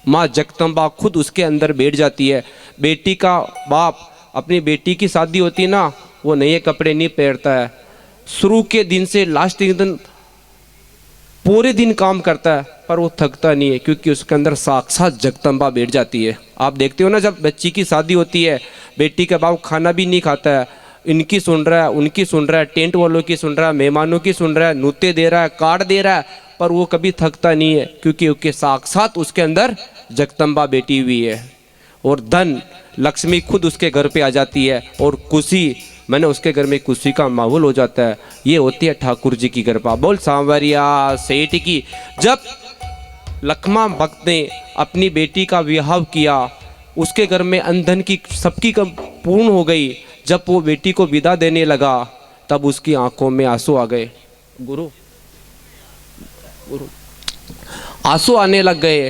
माँ जगदम्बा खुद उसके अंदर बैठ जाती है। बेटी का बाप, अपनी बेटी की शादी होती है ना, वो नए कपड़े नहीं पहनता है, शुरू के दिन से लास्ट दिन पूरे दिन काम करता है, पर वो थकता नहीं है, क्योंकि उसके अंदर साक्षात जगदम्बा बैठ जाती है। आप देखते हो ना, जब बच्ची की शादी होती है, बेटी का बाप खाना भी नहीं खाता है, इनकी सुन रहा है, उनकी सुन रहा है, टेंट वालों की सुन रहा है, मेहमानों की सुन रहा है, नूते दे रहा है, कार्ड दे रहा है, पर वो कभी थकता नहीं है, क्योंकि साक्षात उसके अंदर जगदम्बा बैठी हुई है। और धन, लक्ष्मी खुद उसके घर पे आ जाती है, और खुशी, मैंने उसके घर में खुशी का माहौल हो जाता है। ये होती है ठाकुर जी की कृपा। बोल सांवरिया सेठ की। जब लखमा भक्त ने अपनी बेटी का विवाह किया, उसके घर में अंधन की सबकी कम पूर्ण हो गई। जब वो बेटी को विदा देने लगा, तब उसकी आंखों में आंसू आ गए। गुरु आंसू आने लग गए।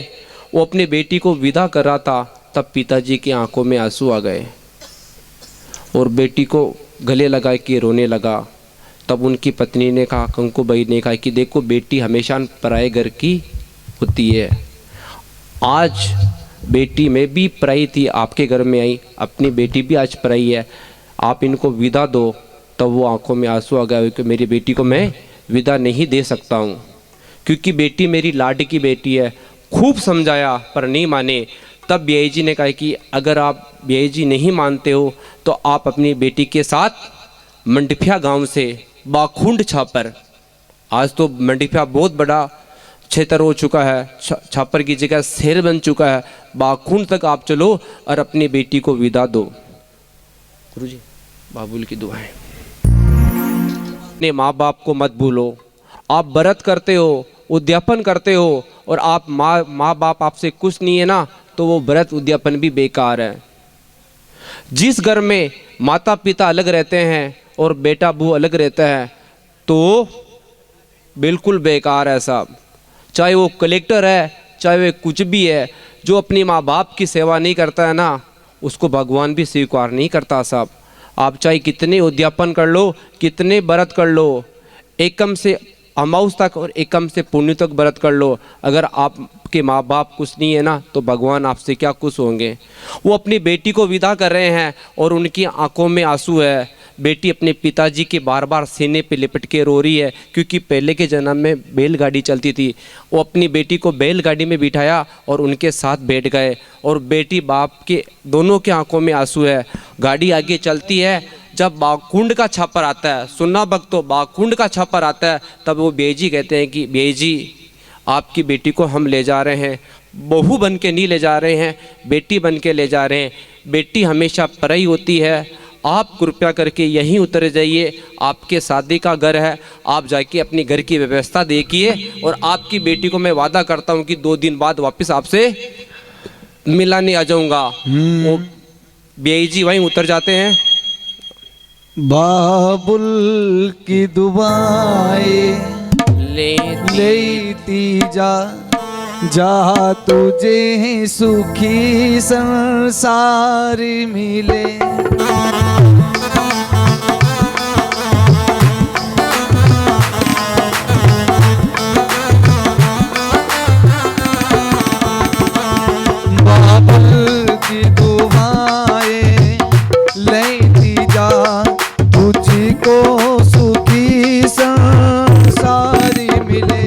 वो अपनी बेटी को विदा कर रहा था, तब पिताजी की आंखों में आंसू आ गए और बेटी को गले लगा के रोने लगा। तब उनकी पत्नी ने कहा, कंकुबाई ने कहा कि देखो, बेटी हमेशा पराए घर की होती है। आज बेटी में भी पराई थी, आपके घर में आई, अपनी बेटी भी आज पराई है, आप इनको विदा दो। तब वो आंखों में आंसू आ गए कि मेरी बेटी को मैं विदा नहीं दे सकता हूँ, क्योंकि बेटी मेरी लाड की बेटी है। खूब समझाया पर नहीं माने। तब बियाई जी ने कहा कि अगर आप बियाई जी नहीं मानते हो, तो आप अपनी बेटी के साथ मंडफिया गांव से बाखुंड छापर, आज तो मंडफिया बहुत बड़ा क्षेत्र हो चुका है, छापर की जगह शहर बन चुका है, बाखुंड तक आप चलो और अपनी बेटी को विदा दो। गुरुजी, बाबुल की दुआएं। अपने माँ बाप को मत भूलो। आप व्रत करते हो, उद्यापन करते हो, और आप माँ बाप आपसे खुश नहीं है ना, तो वो व्रत उद्यापन भी बेकार है। जिस घर में माता पिता अलग रहते हैं और बेटा बहू अलग रहता है, तो बिल्कुल बेकार है साहब। चाहे वो कलेक्टर है, चाहे वो कुछ भी है, जो अपनी माँ बाप की सेवा नहीं करता है ना, उसको भगवान भी स्वीकार नहीं करता साहब। आप चाहे कितने उद्यापन कर लो, कितने व्रत कर लो, एकम से अमाउस तक और एकम से पुण्य तक व्रत कर लो, अगर आपके माँ बाप कुछ नहीं है ना, तो भगवान आपसे क्या खुश होंगे। वो अपनी बेटी को विदा कर रहे हैं और उनकी आंखों में आंसू है। बेटी अपने पिताजी के बार बार सीने पे लिपट के रो रही है, क्योंकि पहले के जन्म में बैलगाड़ी चलती थी। वो अपनी बेटी को बैलगाड़ी में बिठाया और उनके साथ बैठ गए, और बेटी बाप के दोनों के आंखों में आंसू है। गाड़ी आगे चलती है, जब बाकुंड का छापर आता है, सुनना भक्तों, बाकुंड का छापर आता है, तब वो बेजी कहते हैं कि बेजी आपकी बेटी को हम ले जा रहे हैं, बहू बन के नहीं ले जा रहे हैं, बेटी बन के ले जा रहे हैं। बेटी हमेशा परई होती है, आप कृपया करके यहीं उतर जाइए, आपके शादी का घर है, आप जाके अपनी घर की व्यवस्था देखिए, और आपकी बेटी को मैं वादा करता हूँ कि 2 दिन बाद वापस आपसे मिलाने आ जाऊँगा। वो बेजी वहीं उतर जाते हैं। बाबुल की दुआएं लेती जा तुझे सुखी संसार मिले। बाबुल की दुआएं लेती जा तुझको सुखी संसार मिले।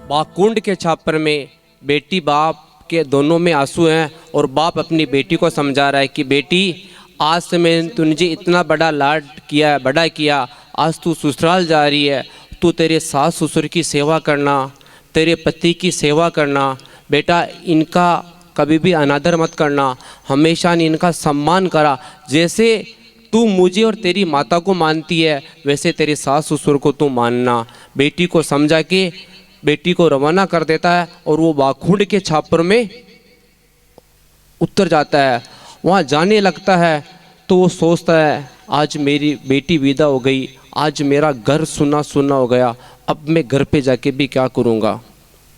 बाकुंड के छापर में बेटी बाप के दोनों में आंसू हैं, और बाप अपनी बेटी को समझा रहा है कि बेटी आज से मैंने तुझे इतना बड़ा लाड किया, बड़ा किया, आज तू ससुराल जा रही है, तू तेरे सास ससुर की सेवा करना, तेरे पति की सेवा करना। बेटा इनका कभी भी अनादर मत करना, हमेशा इनका सम्मान करा। जैसे तू मुझे और तेरी माता को मानती है, वैसे तेरे सास ससुर को तू मानना। बेटी को समझा के बेटी को रवाना कर देता है, और वो बाकुंड के छापर में उतर जाता है। वहाँ जाने लगता है तो वो सोचता है आज मेरी बेटी विदा हो गई, आज मेरा घर सुना सुना हो गया, अब मैं घर पे जाके भी क्या करूँगा।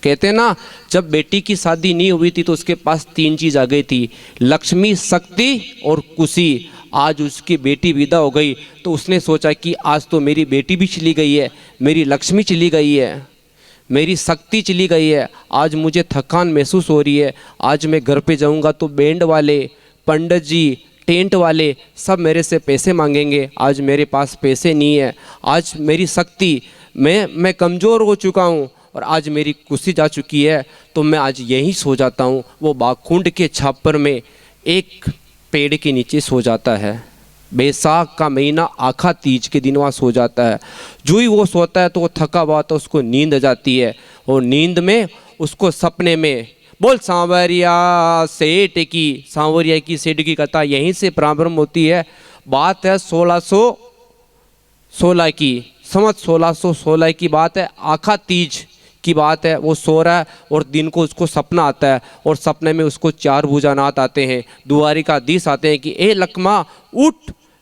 कहते ना, जब बेटी की शादी नहीं हुई थी तो उसके पास 3 चीज़ आ गई थी, लक्ष्मी, शक्ति और खुशी। आज उसकी बेटी विदा हो गई तो उसने सोचा कि आज तो मेरी बेटी भी चली गई है, मेरी लक्ष्मी चली गई है, मेरी शक्ति चली गई है, आज मुझे थकान महसूस हो रही है। आज मैं घर पे जाऊंगा तो बैंड वाले, पंडित जी, टेंट वाले सब मेरे से पैसे मांगेंगे, आज मेरे पास पैसे नहीं है। आज मेरी शक्ति, मैं कमज़ोर हो चुका हूँ, और आज मेरी खुशी जा चुकी है, तो मैं आज यहीं सो जाता हूँ। वो बाकुंड के छापर में एक पेड़ के नीचे सो जाता है। बैसाख का महीना आखा तीज के दिन वहाँ सो जाता है। जो ही वो सोता है तो वो थका हुआ तो उसको नींद आ जाती है, और नींद में उसको सपने में बोल सांवरिया सेठ की, सांवरिया की सेठ की कथा यहीं से प्रारंभ होती है। बात है 1616 की, संवत 1616 की बात है, आखा तीज की बात है। वो सो रहा है और दिन को उसको सपना आता है, और सपने में उसको 4 भुजानाथ आते हैं, द्वारिकाधीश आते हैं कि ए लक्ष्मा उठ,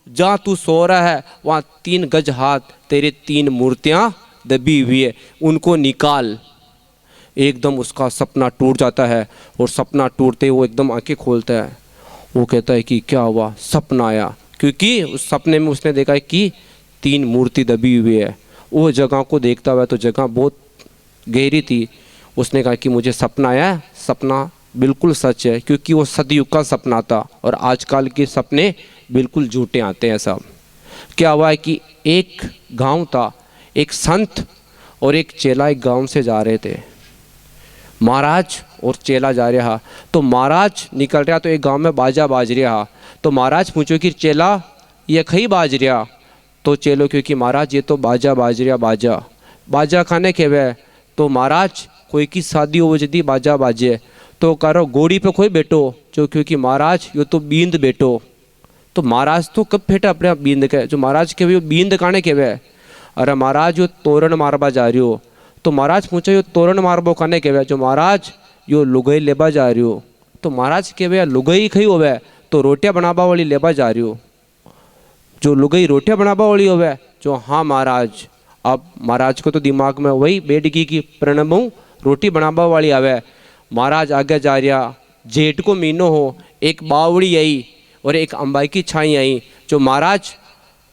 जहाँ तू सो रहा है वहाँ 3 गज हाथ तेरे 3 मूर्तियाँ दबी हुई है, उनको निकाल। एकदम उसका सपना टूट जाता है, और सपना टूटते वो एकदम आंखें खोलता है। वो कहता है कि क्या हुआ, सपना आया, क्योंकि उस सपने में उसने देखा है कि 3 मूर्ति दबी हुई है। वो जगह को देखता हुआ, तो जगह बहुत गहरी थी। उसने कहा कि मुझे सपना आया, सपना बिल्कुल सच है, क्योंकि वो सतयुग का सपना था, और आजकल के सपने बिल्कुल झूठे आते हैं सब। क्या हुआ है कि एक गांव था, एक संत और एक चेला एक गांव से जा रहे थे। महाराज और चेला जा रहा, तो महाराज निकल रहा तो एक गांव में बाजा बाज रहा। तो महाराज पूछो कि चेला ये खई बाज रहा, तो चेलो क्योंकि महाराज ये तो बाजा बाज रहा, बाजा खाने के वे। तो महाराज कोई की शादी हो जदी बाजा बाजे, तो करो घोड़ी पे कोई बैठो, जो क्योंकि महाराज यो तो बींद बैठो। तो महाराज तो कब फेटा अपने आप बींद के, जो महाराज के वे बींद काने के वे, अरे महाराज यो तोरण मारबा जा रही हो। तो महाराज पूछो यो तोरण मारबो काने के वे, जो महाराज यो लुगाई लेबा जा रही हो। तो महाराज के वे लुगाई खई होवे तो रोटियां बनाबा वाली लेबा जा रही हो, जो लुगाई रोटियां बनाबा वाली होवे, जो हाँ महाराज अब महाराज को तो दिमाग में वही बैठ गई कि प्रणबू रोटी बनाबा वाली आवे। महाराज आगे जा रहा, जेठ को महीनो हो, एक बावड़ी आई और एक अंबाई की छाई आई। जो महाराज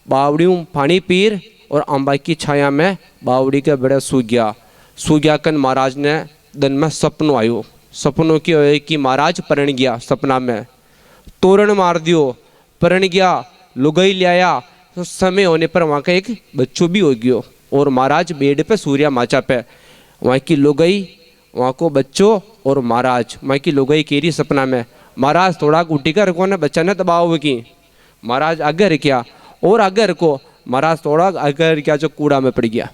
बावड़ियों पानी पीर और अंबाई की छाया में बावड़ी के बड़े सूख गया कन महाराज ने दिन में सपनों आयो। सपनों की होए कि महाराज परण गया, सपना में तोरण मार दियो, परण गया, लुगाई ले आया। तो समय होने पर वहाँ का एक बच्चों भी हो गयो और महाराज बेड पे सूर्या माचा पे, वहाँ की लुगाई, वहाँ को बच्चों और महाराज, वहाँ की लुगाई केरी सपना में। महाराज थोड़ा उठी कर रखो ने बच्चा ने दबाव की, महाराज आगे रखिया और आगे रखो। महाराज थोड़ा आगे रखिया, जो कूड़ा में पड़ गया,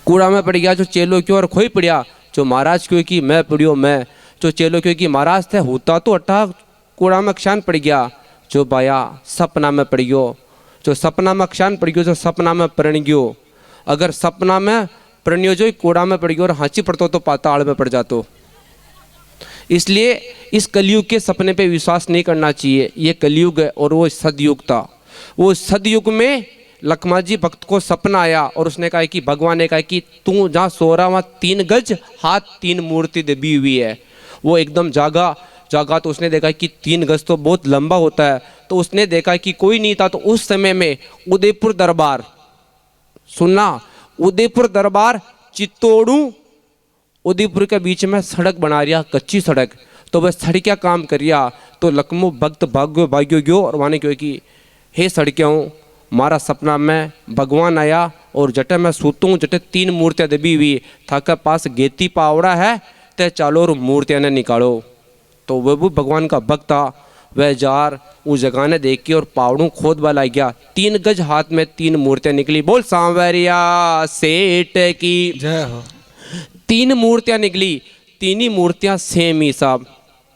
कूड़ा में पड़ गया। जो चेलो क्यों और खोई पड़िया, जो महाराज क्यों कि मैं पड़ियो मैं, जो चेलो क्यों कि महाराज थे होता तो अट्ठा कूड़ा में क्षान पड़ गया। जो बाया सपना में पड़ गयो, जो सपना में क्षान पड़ गयो, जो सपना में प्रण गयो। अगर सपना में प्रणियो जो कूड़ा में पड़ गयो और हाँची पड़तो तो पाताल में पड़ जातो। इसलिए इस कलयुग के सपने पे विश्वास नहीं करना चाहिए। ये कलयुग है और वो सदयुग था। वो सदयुग में लखमा जी भक्त को सपना आया और उसने कहा कि भगवान ने कहा कि तू जहाँ सो रहा वहाँ 3 गज हाथ 3 मूर्ति दबी हुई है। वो एकदम जागा तो उसने देखा कि 3 गज तो बहुत लंबा होता है। तो उसने देखा कि कोई नहीं था। तो उस समय में उदयपुर दरबार, सुनना, उदयपुर दरबार चित्तौड़ू उदयपुर के बीच में सड़क बना रिया, कच्ची सड़क। तो वह सड़क क्या काम कर रिया। तो लखमो भक्त भाग्यो गयो और माने क्यों कि हे सड़क्यों, मारा सपना में भगवान आया और जटे में सूतूं, जटे 3 मूर्तियाँ दबी हुई, थाके पास गेती पावड़ा है, ते चालो और मूर्तियाँ ने निकालो। तो वह भी भगवान का भक्त था। वह जार उस जगह ने देख के और पावड़ों खोद वाला गया। 3 गज हाथ में 3 मूर्तियाँ निकली। बोल सांवरिया सेठ की जय हो। 3 मूर्तियाँ निकली। 3 ही मूर्तियाँ सेम ही साहब,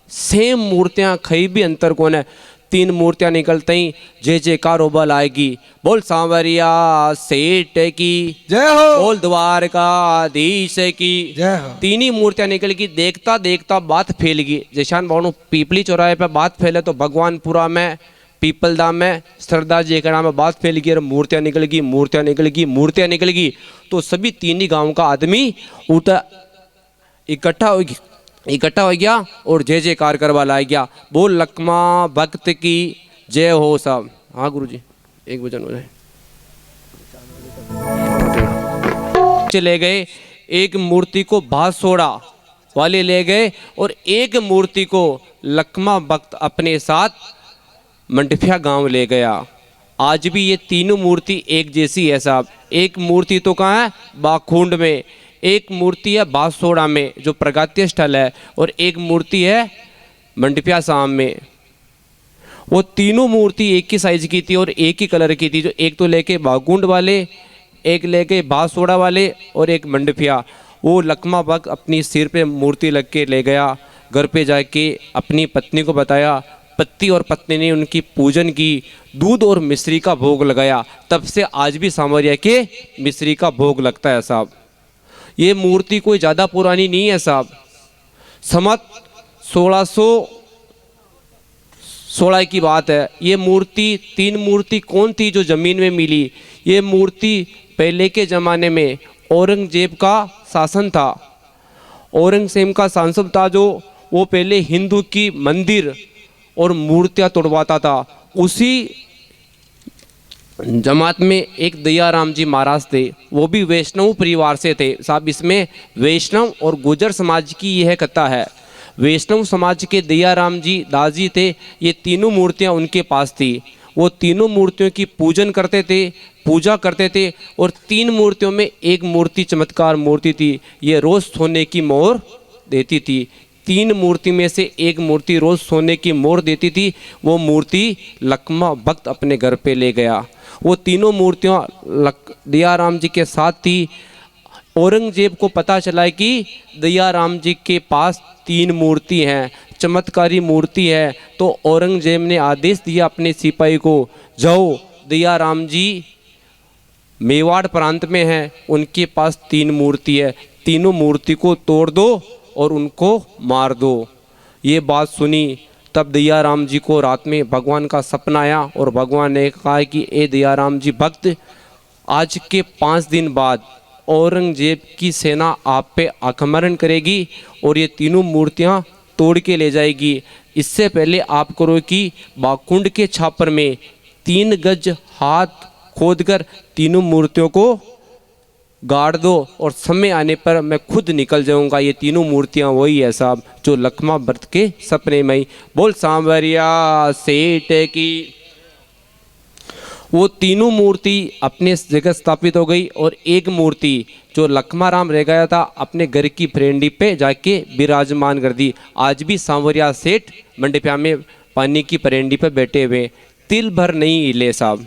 सेम मूर्तियाँ, खई भी अंतर कौन है। 3 मूर्तियाँ निकलते ही जय जयकार उबल आएगी। बोल सांवरिया सेठ की जय हो। बोल द्वारकाधीश की जय हो। 3 ही मूर्तियाँ निकल गई। देखता देखता बात फैल गई। जैशान बाणु पीपली चौराहे पे बात फैले तो भगवानपुरा में पीपलदा में सरदार जी एकड़ा में बात फैल गई और मूर्तियाँ निकल गई, मूर्तियाँ निकल गई, मूर्तियाँ निकल गई। तो सभी 3 ही गाँव का आदमी उठा इकट्ठा हो गया और जय जयकार करवा ला गया। बोल लखमा भक्त की जय हो साहब। हाँ गुरु जी, एक वचन हो जाए। चले गए, एक मूर्ति को भासोड़ा वाले ले गए और एक मूर्ति को लखमा भक्त अपने साथ मंडफिया गांव ले गया। आज भी ये तीनों मूर्ति एक जैसी है साहब। एक मूर्ति तो कहाँ है, बाखुंड में, एक मूर्ति है बासोड़ा में जो प्रगात्य स्थल है, और एक मूर्ति है मंडपिया साम में। वो तीनों मूर्ति एक ही साइज की थी और एक ही कलर की थी। जो एक तो लेके बागुंड वाले, एक लेके बासोड़ा वाले और एक मंडपिया। वो लखमा भक्त अपनी सिर पे मूर्ति लग के ले गया। घर पे जाके अपनी पत्नी को बताया। पति और पत्नी ने उनकी पूजन की, दूध और मिश्री का भोग लगाया। तब से आज भी सांवरिया के मिश्री का भोग लगता है साहब। ये मूर्ति कोई ज़्यादा पुरानी नहीं है साहब। समत 1616 की बात है। ये मूर्ति, 3 मूर्ति कौन थी जो ज़मीन में मिली। ये मूर्ति पहले के ज़माने में औरंगजेब का शासन था। औरंगजेब का शासन था जो वो पहले हिंदू की मंदिर और मूर्तियाँ तोड़वाता था। उसी जमात में एक दयाराम जी महाराज थे, वो भी वैष्णव परिवार से थे साहब। इसमें वैष्णव और गुर्जर समाज की यह कथा है। वैष्णव समाज के दयाराम जी दाजी थे। ये तीनों मूर्तियां उनके पास थी। वो तीनों मूर्तियों की पूजन करते थे, पूजा करते थे। और 3 मूर्तियों में एक मूर्ति चमत्कार मूर्ति थी। ये रोज़ सोने की मोहर देती थी। 3 मूर्ति में से एक मूर्ति रोज़ सोने की मोहर देती थी। वो मूर्ति लखमा भक्त अपने घर पे ले गया। वो तीनों मूर्तियाँ दयाराम जी के साथ थी। औरंगजेब को पता चला कि दयाराम जी के पास 3 मूर्ति हैं, चमत्कारी मूर्ति है। तो औरंगजेब ने आदेश दिया अपने सिपाही को, जाओ दयाराम जी मेवाड़ प्रांत में हैं, उनके पास 3 मूर्ति है, तीनों मूर्ति को तोड़ दो और उनको मार दो। ये बात सुनी तब दयाराम जी को रात में भगवान का सपना आया और भगवान ने कहा कि ए दयाराम जी भक्त, आज के 5 दिन बाद औरंगजेब की सेना आप पे आक्रमण करेगी और ये तीनों मूर्तियां तोड़ के ले जाएगी। इससे पहले आप करो कि बाकुंड के छापर में 3 गज हाथ खोदकर तीनों मूर्तियों को गाड़ दो और समय आने पर मैं खुद निकल जाऊंगा। ये तीनों मूर्तियां वही है साहब जो लखमा व्रत के सपने में ही। बोल सांवरिया सेठ की। वो तीनों मूर्ति अपने जगह स्थापित हो गई और एक मूर्ति जो लखमा राम रह गया था अपने घर की फ्रेंडी पे जाके विराजमान कर दी। आज भी सांवरिया सेठ मंडपिया में पानी की परेंडी पे बैठे हुए, तिल भर नहीं हिले साहब।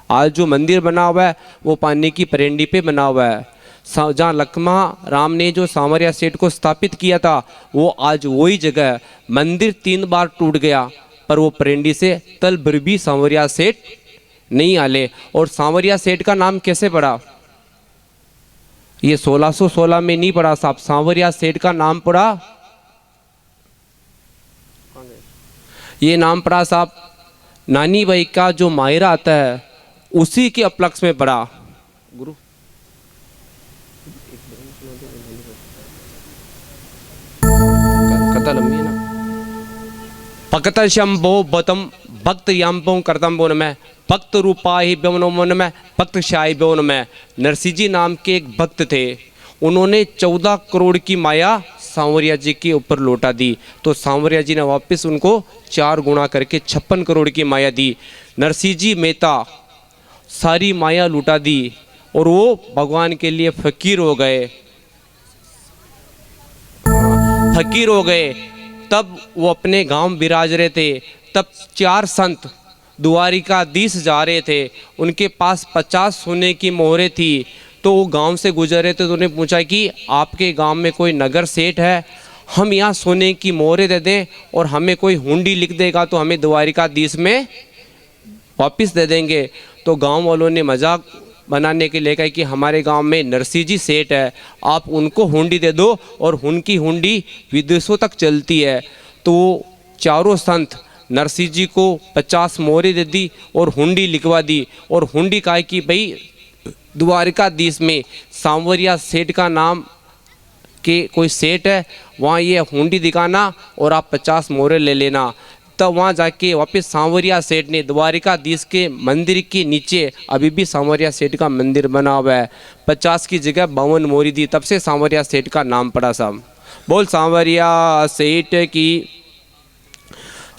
आज जो मंदिर बना हुआ है वो पानी की परेंडी पे बना हुआ है। जहाँ लखमा राम ने जो सांवरिया सेठ को स्थापित किया था वो आज वही जगह है। मंदिर 3 बार टूट गया पर वो परेंडी से तल भर भी सांवरिया सेठ नहीं आले। और सांवरिया सेठ का नाम कैसे पड़ा? ये 1616 में नहीं पड़ा साहब, सांवरिया सेठ का नाम पड़ा, ये नाम पड़ा साहब नानी भाई का जो मायरा आता है उसी के उपलक्ष्य में पड़ा। गुरु कथा लंबी है ना। भक्त शंभो बतम भक्त यंबो करतम बोन में भक्त रूपाही ब्योनो मन में भक्त शाही ब्योन में। नरसिंह जी नाम के एक भक्त थे, उन्होंने 14 करोड़ की माया सांवरिया जी के ऊपर लौटा दी तो सांवरिया जी ने वापस उनको 4 गुना करके 56 करोड़ की माया दी। नरसिंह जी मेहता सारी माया लुटा दी और वो भगवान के लिए फकीर हो गए, फकीर हो गए। तब वो अपने गांव विराज रहे थे, तब 4 संत द्वारिकाधीश जा रहे थे, उनके पास 50 सोने की मोहरें थी। तो वो गांव से गुजर रहे थे तो उन्हें पूछा कि आपके गांव में कोई नगर सेठ है, हम यहाँ सोने की मोहरें दे दें और हमें कोई हुंडी लिख देगा तो हमें द्वारिकाधीश में वापस दे देंगे। तो गांव वालों ने मजाक बनाने के लिए कहा कि हमारे गांव में नरसिंह जी सेठ है, आप उनको हुंडी दे दो और उनकी हुंडी विदेशों तक चलती है। तो चारों संत नरसिंह जी को 50 मोहरें दे दी और हुंडी लिखवा दी। और हुंडी कहा कि भाई द्वारिकाधीश में सांवरिया सेठ का नाम के कोई सेठ है, वहाँ ये हुंडी दिखाना और आप 50 मोहरें ले लेना। तब वहाँ जाके वापस सांवरिया सेठ ने द्वारिकाधीश के मंदिर के नीचे अभी भी सांवरिया सेठ का मंदिर बना हुआ है, 50 की जगह 52 मोहरें दी, तब से सांवरिया सेठ का नाम पड़ा साहब। बोल सांवरिया सेठ की।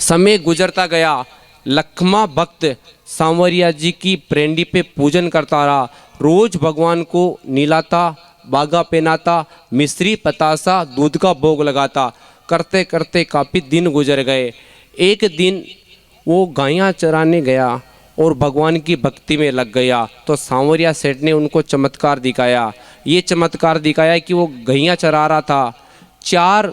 समय गुजरता गया, लखमा भक्त सांवरिया जी की प्रेंडी पे पूजन करता रहा। रोज भगवान को नीलाता, बागा पहनाता, मिश्री पतासा दूध का भोग लगाता। करते करते काफ़ी दिन गुजर गए। एक दिन वो गायां चराने गया और भगवान की भक्ति में लग गया तो सांवरिया सेठ ने उनको चमत्कार दिखाया। ये चमत्कार दिखाया कि वो गैया चरा रहा था, 4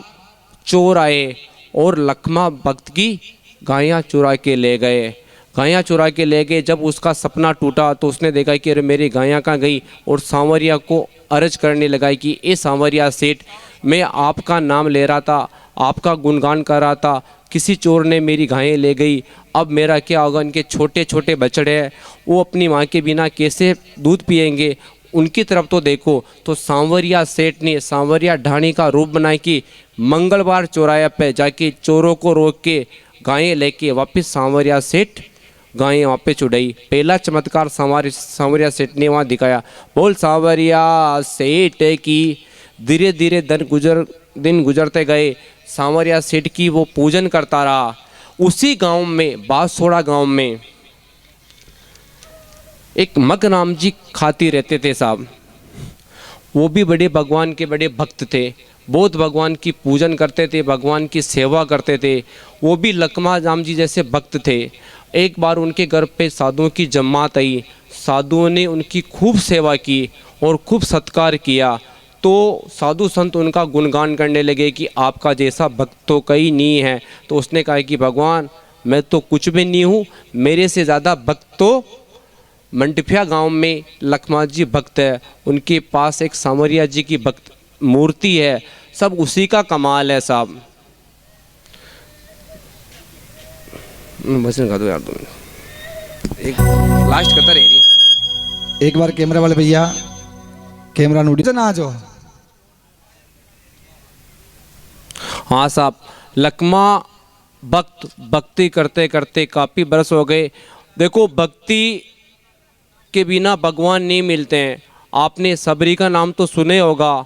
चोर आए और लखमा भक्त की गायां चुरा के ले गए। गायां चुरा के ले गए। जब उसका सपना टूटा तो उसने देखा कि अरे मेरी गायां कहाँ गई, और सांवरिया को अर्ज करने लगा कि ए सांवरिया सेठ, मैं आपका नाम ले रहा था, आपका गुणगान कर रहा था, किसी चोर ने मेरी गायें ले गई, अब मेरा क्या होगा? इनके छोटे छोटे बछड़े हैं, वो अपनी माँ के बिना कैसे दूध पिएंगे, उनकी तरफ तो देखो। तो सांवरिया सेठ ने सांवरिया ढाणी का रूप बनाया कि मंगलवार चौराहे पे जाके चोरों को रोक के गायें लेके वापस सांवरिया सेठ गायें वहाँ पे चुड़ाई। पहला चमत्कार सांवरिया सेठ ने वहाँ दिखाया। बोल सांवरिया सेठ की। धीरे धीरे दिन गुजरते गए। सांवरिया सेठ की वो पूजन करता रहा। उसी गांव में, बासोड़ा गांव में, एक मग राम जी खाती रहते थे साहब। वो भी बड़े भगवान के बड़े भक्त थे, बहुत भगवान की पूजन करते थे, भगवान की सेवा करते थे। वो भी लखमा राम जी जैसे भक्त थे। एक बार उनके घर पे साधुओं की जमात आई। साधुओं ने उनकी खूब सेवा की और खूब सत्कार किया। तो साधु संत उनका गुणगान करने लगे कि आपका जैसा भक्त तो कहीं नहीं है। तो उसने कहा कि भगवान, मैं तो कुछ भी नहीं हूँ, मेरे से ज़्यादा भक्त तो मंडपिया गांव में लखमा जी भक्त है, उनके पास एक सांवरिया जी की भक्त मूर्ति है, सब उसी का कमाल है साहब। भजन गा दो यार, तुम एक लास्ट कतर है जी। एक बार कैमरा वाले भैया कैमरा नोटिस ना जो। हाँ साहब, लकमा भक्ति करते करते काफ़ी बरस हो गए। देखो, भक्ति के बिना भगवान नहीं मिलते हैं। आपने सबरी का नाम तो सुने होगा।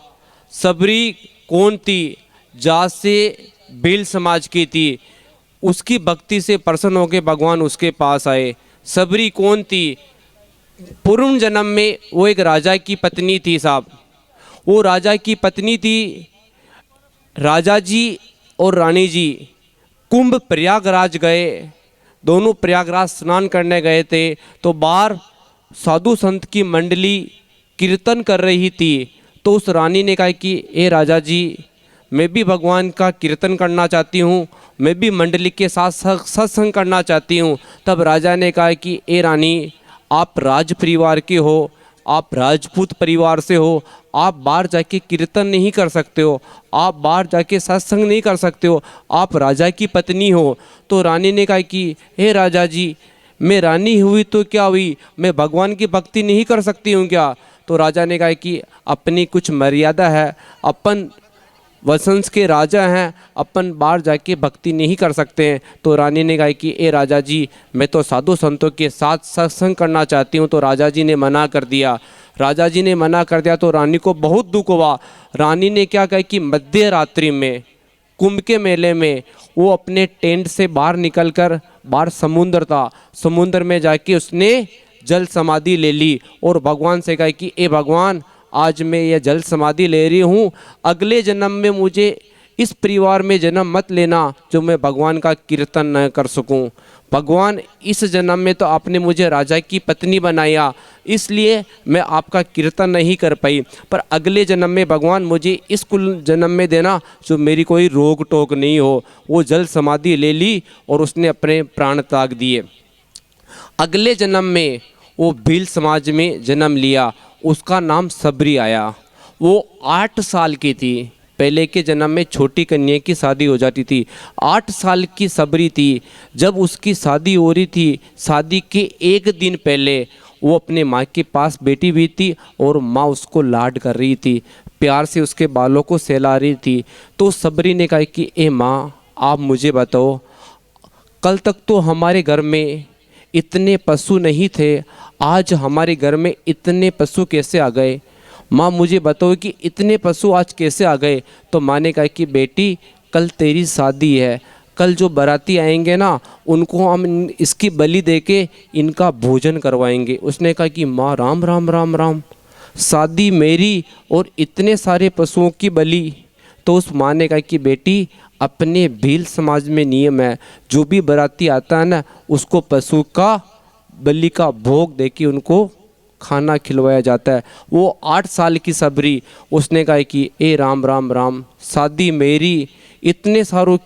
सबरी कौन थी? जात से भील समाज की थी। उसकी भक्ति से प्रसन्न होकर भगवान उसके पास आए। सबरी कौन थी? पूर्व जन्म में वो एक राजा की पत्नी थी साहब। वो राजा की पत्नी थी। राजा जी और रानी जी कुंभ प्रयागराज गए। दोनों प्रयागराज स्नान करने गए थे, तो बाहर साधु संत की मंडली कीर्तन कर रही थी। तो उस रानी ने कहा कि ए राजा जी, मैं भी भगवान का कीर्तन करना चाहती हूँ, मैं भी मंडली के साथ सत्संग करना चाहती हूँ। तब राजा ने कहा कि ए रानी, आप राज परिवार के हो, आप राजपूत परिवार से हो, आप बाहर जाके कीर्तन नहीं कर सकते हो, आप बाहर जाके सत्संग नहीं कर सकते हो, आप राजा की पत्नी हो। तो रानी ने कहा कि हे राजा जी, मैं रानी हुई तो क्या हुई, मैं भगवान की भक्ति नहीं कर सकती हूँ क्या? तो राजा ने कहा कि अपनी कुछ मर्यादा है, अपन वंश के राजा हैं, अपन बाहर जाके भक्ति नहीं कर सकते हैं। तो रानी ने कहा कि ए राजा जी, मैं तो साधु संतों के साथ सत्संग करना चाहती हूँ। तो राजा जी ने मना कर दिया। राजा जी ने मना कर दिया तो रानी को बहुत दुख हुआ। रानी ने क्या कहा कि मध्य रात्रि में कुंभ के मेले में वो अपने टेंट से बाहर निकलकर, बाहर समुद्र था, समुद्र में जाके उसने जल समाधि ले ली और भगवान से कहा कि ए भगवान, आज मैं ये जल समाधि ले रही हूँ, अगले जन्म में मुझे इस परिवार में जन्म मत लेना जो मैं भगवान का कीर्तन न कर सकूं। भगवान, इस जन्म में तो आपने मुझे राजा की पत्नी बनाया, इसलिए मैं आपका कीर्तन नहीं कर पाई, पर अगले जन्म में भगवान मुझे इस कुल जन्म में देना जो मेरी कोई रोक टोक नहीं हो। वो जल समाधि ले ली और उसने अपने प्राण त्याग दिए। अगले जन्म में वो भील समाज में जन्म लिया, उसका नाम सबरी आया। वो 8 साल की थी। पहले के जन्म में छोटी कन्या की शादी हो जाती थी। 8 साल की सबरी थी। जब उसकी शादी हो रही थी, शादी के 1 दिन पहले वो अपने माँ के पास बैठी हुई थी और माँ उसको लाड कर रही थी, प्यार से उसके बालों को सहला रही थी। तो सबरी ने कहा कि ए माँ, आप मुझे बताओ, कल तक तो हमारे घर में इतने पशु नहीं थे, आज हमारे घर में इतने पशु कैसे आ गए? माँ मुझे बताओ कि इतने पशु आज कैसे आ गए? तो माँ ने कहा कि बेटी, कल तेरी शादी है, कल जो बाराती आएंगे ना, उनको हम इसकी बलि दे के इनका भोजन करवाएंगे। उसने कहा कि माँ, राम राम राम राम, शादी मेरी और इतने सारे पशुओं की बलि? तो उस माँ ने कहा कि बेटी, अपने भील समाज में नियम है, जो भी बाराती आता है ना, उसको पशु का बलि का भोग दे के उनको खाना खिलवाया जाता है। वो 8 साल की सबरी, उसने कहा कि ए राम राम राम, शादी मेरी, इतने सारों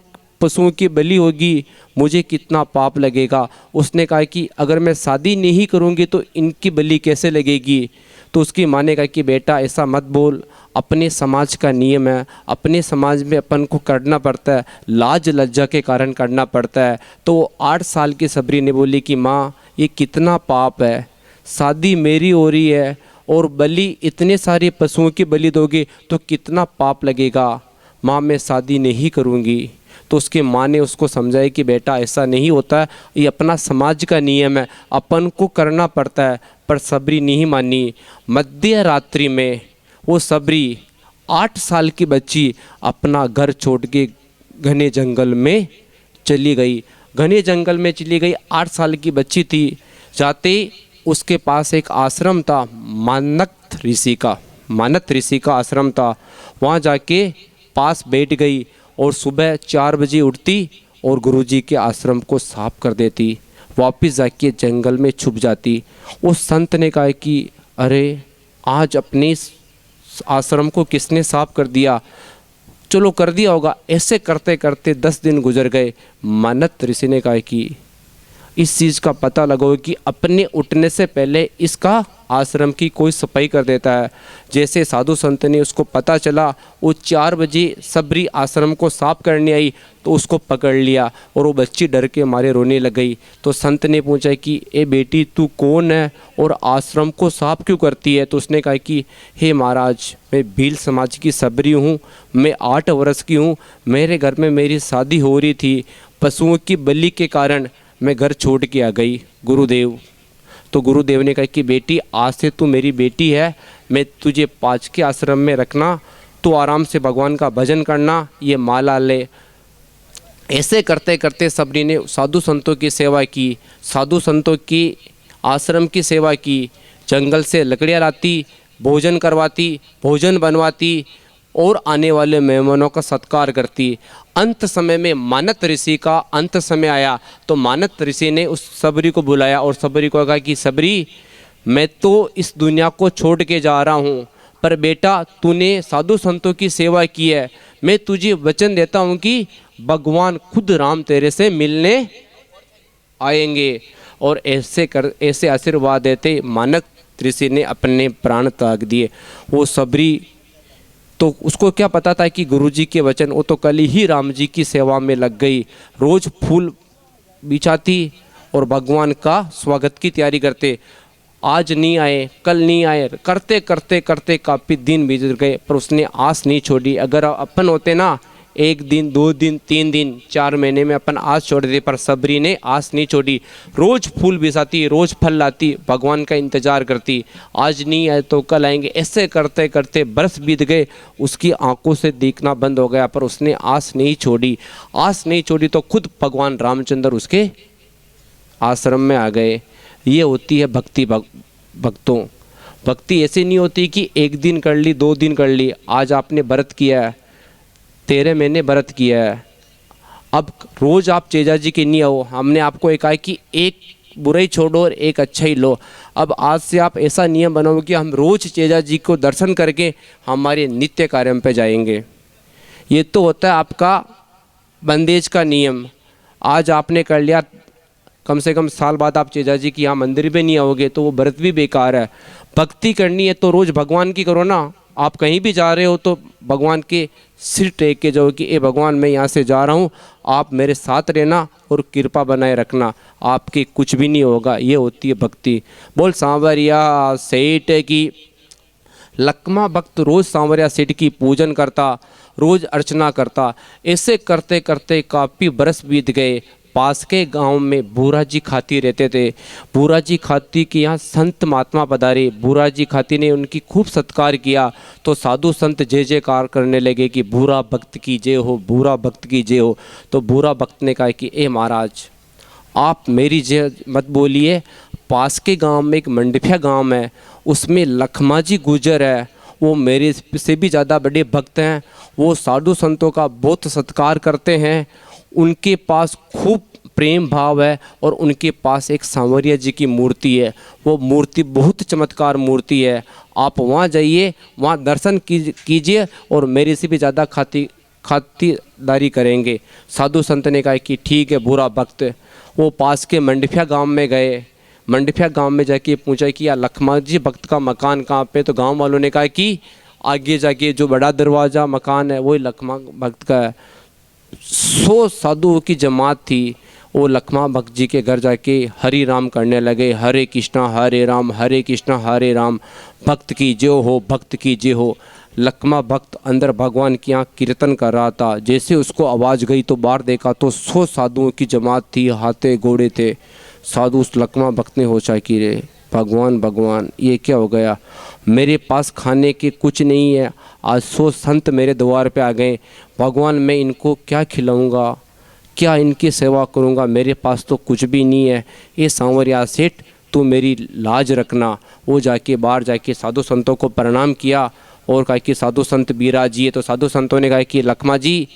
पशुओं की बलि होगी, मुझे कितना पाप लगेगा। उसने कहा कि अगर मैं शादी नहीं करूँगी तो इनकी बलि कैसे लगेगी? तो उसकी माँ ने कहा कि बेटा ऐसा मत बोल, अपने समाज का नियम है, अपने समाज में अपन को करना पड़ता है, लाज लज्जा के कारण करना पड़ता है। तो 8 साल की सबरी ने बोली कि माँ, ये कितना पाप है, शादी मेरी हो रही है और बलि इतने सारे पशुओं की बलि दोगे तो कितना पाप लगेगा। माँ, मैं शादी नहीं करूँगी। तो उसके माँ ने उसको समझाया कि बेटा ऐसा नहीं होता है, ये अपना समाज का नियम है, अपन को करना पड़ता है। पर सबरी नहीं मानी। मध्य रात्रि में वो सबरी 8 साल की बच्ची अपना घर छोड़ के घने जंगल में चली गई। घने जंगल में चली गई, 8 साल की बच्ची थी। जाते उसके पास एक आश्रम था, मानत ऋषि का आश्रम था। वहाँ जाके पास बैठ गई और सुबह 4 बजे उठती और गुरुजी के आश्रम को साफ कर देती, वापस जाके जंगल में छुप जाती। उस संत ने कहा कि अरे, आज अपने आश्रम को किसने साफ कर दिया? चलो कर दिया होगा। ऐसे करते करते 10 दिन गुजर गए। मानत ऋषि ने कहा कि इस चीज़ का पता लगाओ कि अपने उठने से पहले इसका आश्रम की कोई सफाई कर देता है। जैसे साधु संत ने उसको पता चला, वो 4 बजे सबरी आश्रम को साफ करने आई तो उसको पकड़ लिया और वो बच्ची डर के मारे रोने लग गई। तो संत ने पूछा कि ए बेटी तू कौन है और आश्रम को साफ क्यों करती है? तो उसने कहा कि हे महाराज, मैं भील समाज की सबरी हूँ, मैं 8 वर्ष की हूँ, मेरे घर में मेरी शादी हो रही थी, पशुओं की बलि के कारण मैं घर छोड़ के आ गई गुरुदेव। तो गुरुदेव ने कहा कि बेटी आज से तू मेरी बेटी है, मैं तुझे 5 के आश्रम में रखना, तू आराम से भगवान का भजन करना, ये माला ले। ऐसे करते करते सबरी ने साधु संतों की सेवा की, साधु संतों की आश्रम की सेवा की, जंगल से लकड़ियाँ लाती, भोजन करवाती, भोजन बनवाती और आने वाले मेहमानों का सत्कार करती। अंत समय में मानत ऋषि का अंत समय आया तो मानत ऋषि ने उस सबरी को बुलाया और सबरी को कहा कि सबरी, मैं तो इस दुनिया को छोड़ के जा रहा हूँ, पर बेटा तूने साधु संतों की सेवा की है, मैं तुझे वचन देता हूँ कि भगवान खुद राम तेरे से मिलने आएंगे। और ऐसे आशीर्वाद देते मानक ऋषि ने अपने प्राण त्याग दिए। वो सबरी तो उसको क्या पता था कि गुरुजी के वचन, वो तो कल ही राम जी की सेवा में लग गई, रोज फूल बिछाती और भगवान का स्वागत की तैयारी करते। आज नहीं आए, कल नहीं आए, करते करते करते काफ़ी दिन बीत गए, पर उसने आस नहीं छोड़ी। अगर अपन होते ना, 1 दिन 2 दिन 3 दिन 4 महीने में अपन आस छोड़ देते, पर सबरी ने आस नहीं छोड़ी। रोज़ फूल बिसाती, रोज़ फल लाती, भगवान का इंतज़ार करती, आज नहीं आए तो कल आएंगे। ऐसे करते करते बरस बीत गए, उसकी आंखों से देखना बंद हो गया, पर उसने आस नहीं छोड़ी। आस नहीं छोड़ी तो खुद भगवान रामचंद्र उसके आश्रम में आ गए। ये होती है भक्ति। भक्तों, भक्ति ऐसी नहीं होती कि 1 दिन कर ली, 2 दिन कर ली। आज आपने व्रत किया है, 13 महीने व्रत किया है, अब रोज़ आप चेजा जी के नहीं आओ। हमने आपको एक कहा कि एक बुराई छोड़ो और एक अच्छा ही लो। अब आज से आप ऐसा नियम बनाओ कि हम रोज़ चेजा जी को दर्शन करके हमारे नित्य कार्य पे जाएंगे। ये तो होता है आपका बंदेज का नियम। आज आपने कर लिया, कम से कम साल बाद आप चेजा जी की यहाँ मंदिर पे नहीं आओगे तो वो व्रत भी बेकार है। भक्ति करनी है तो रोज़ भगवान की करो ना। आप कहीं भी जा रहे हो तो भगवान के सिर टेक के जाओ कि ए भगवान, मैं यहाँ से जा रहा हूँ, आप मेरे साथ रहना और कृपा बनाए रखना, आपके कुछ भी नहीं होगा। ये होती है भक्ति। बोल सांवरिया सेठ की। लकमा भक्त रोज़ सांवरिया सेठ की पूजन करता, रोज़ अर्चना करता। ऐसे करते करते काफ़ी बरस बीत गए। पास के गांव में बूरा जी खाती रहते थे। बूरा जी खाती के यहाँ संत महात्मा पधारे। बूरा जी खाती ने उनकी खूब सत्कार किया तो साधु संत जय जयकार करने लगे कि बूरा भक्त की जय हो, बूरा भक्त की जय हो। तो बूरा भक्त ने कहा कि ए महाराज, आप मेरी जय मत बोलिए। पास के गांव में एक मंडफिया गांव है, उसमें लखमा जी गुजर है, वो मेरे से भी ज़्यादा बड़े भक्त हैं। वो साधु संतों का बहुत सत्कार करते हैं, उनके पास खूब प्रेम भाव है और उनके पास एक सांवरिया जी की मूर्ति है। वो मूर्ति बहुत चमत्कार मूर्ति है। आप वहाँ जाइए, वहाँ दर्शन कीजिए और मेरे से भी ज़्यादा खातिरदारी करेंगे। साधु संत ने कहा कि ठीक है बुरा भक्त। वो पास के मंडफिया गांव में गए। मंडफिया गांव में जाके पूछा कि या लखमा जी भक्त का मकान कहाँ पे? तो गांव वालों ने कहा कि आगे जाके जो बड़ा दरवाज़ा मकान है वही लखमा भक्त का है। 100 साधुओं की जमात थी। वो लखमा भक्त जी के घर जाके हरि राम करने लगे। हरे कृष्णा हरे राम, हरे कृष्णा हरे राम, भक्त की जय हो, भक्त की जय हो। लखमा भक्त अंदर भगवान के यहाँ कीर्तन कर रहा था। जैसे उसको आवाज़ गई तो बाहर देखा तो 100 साधुओं की जमात थी, हाथे घोड़े थे। साधु उस लखमा भक्त ने होशा कि रे भगवान भगवान, ये क्या हो गया? मेरे पास खाने के कुछ नहीं है, आज 100 संत मेरे द्वार पे आ गए। भगवान, मैं इनको क्या खिलाऊंगा, क्या इनकी सेवा करूंगा? मेरे पास तो कुछ भी नहीं है। ये सांवरिया सेठ, तू मेरी लाज रखना। वो जाके बाहर जाके साधु संतों को प्रणाम किया और कहा कि साधु संत बिराजिए। तो साधु संतों ने कहा कि लखमा जी,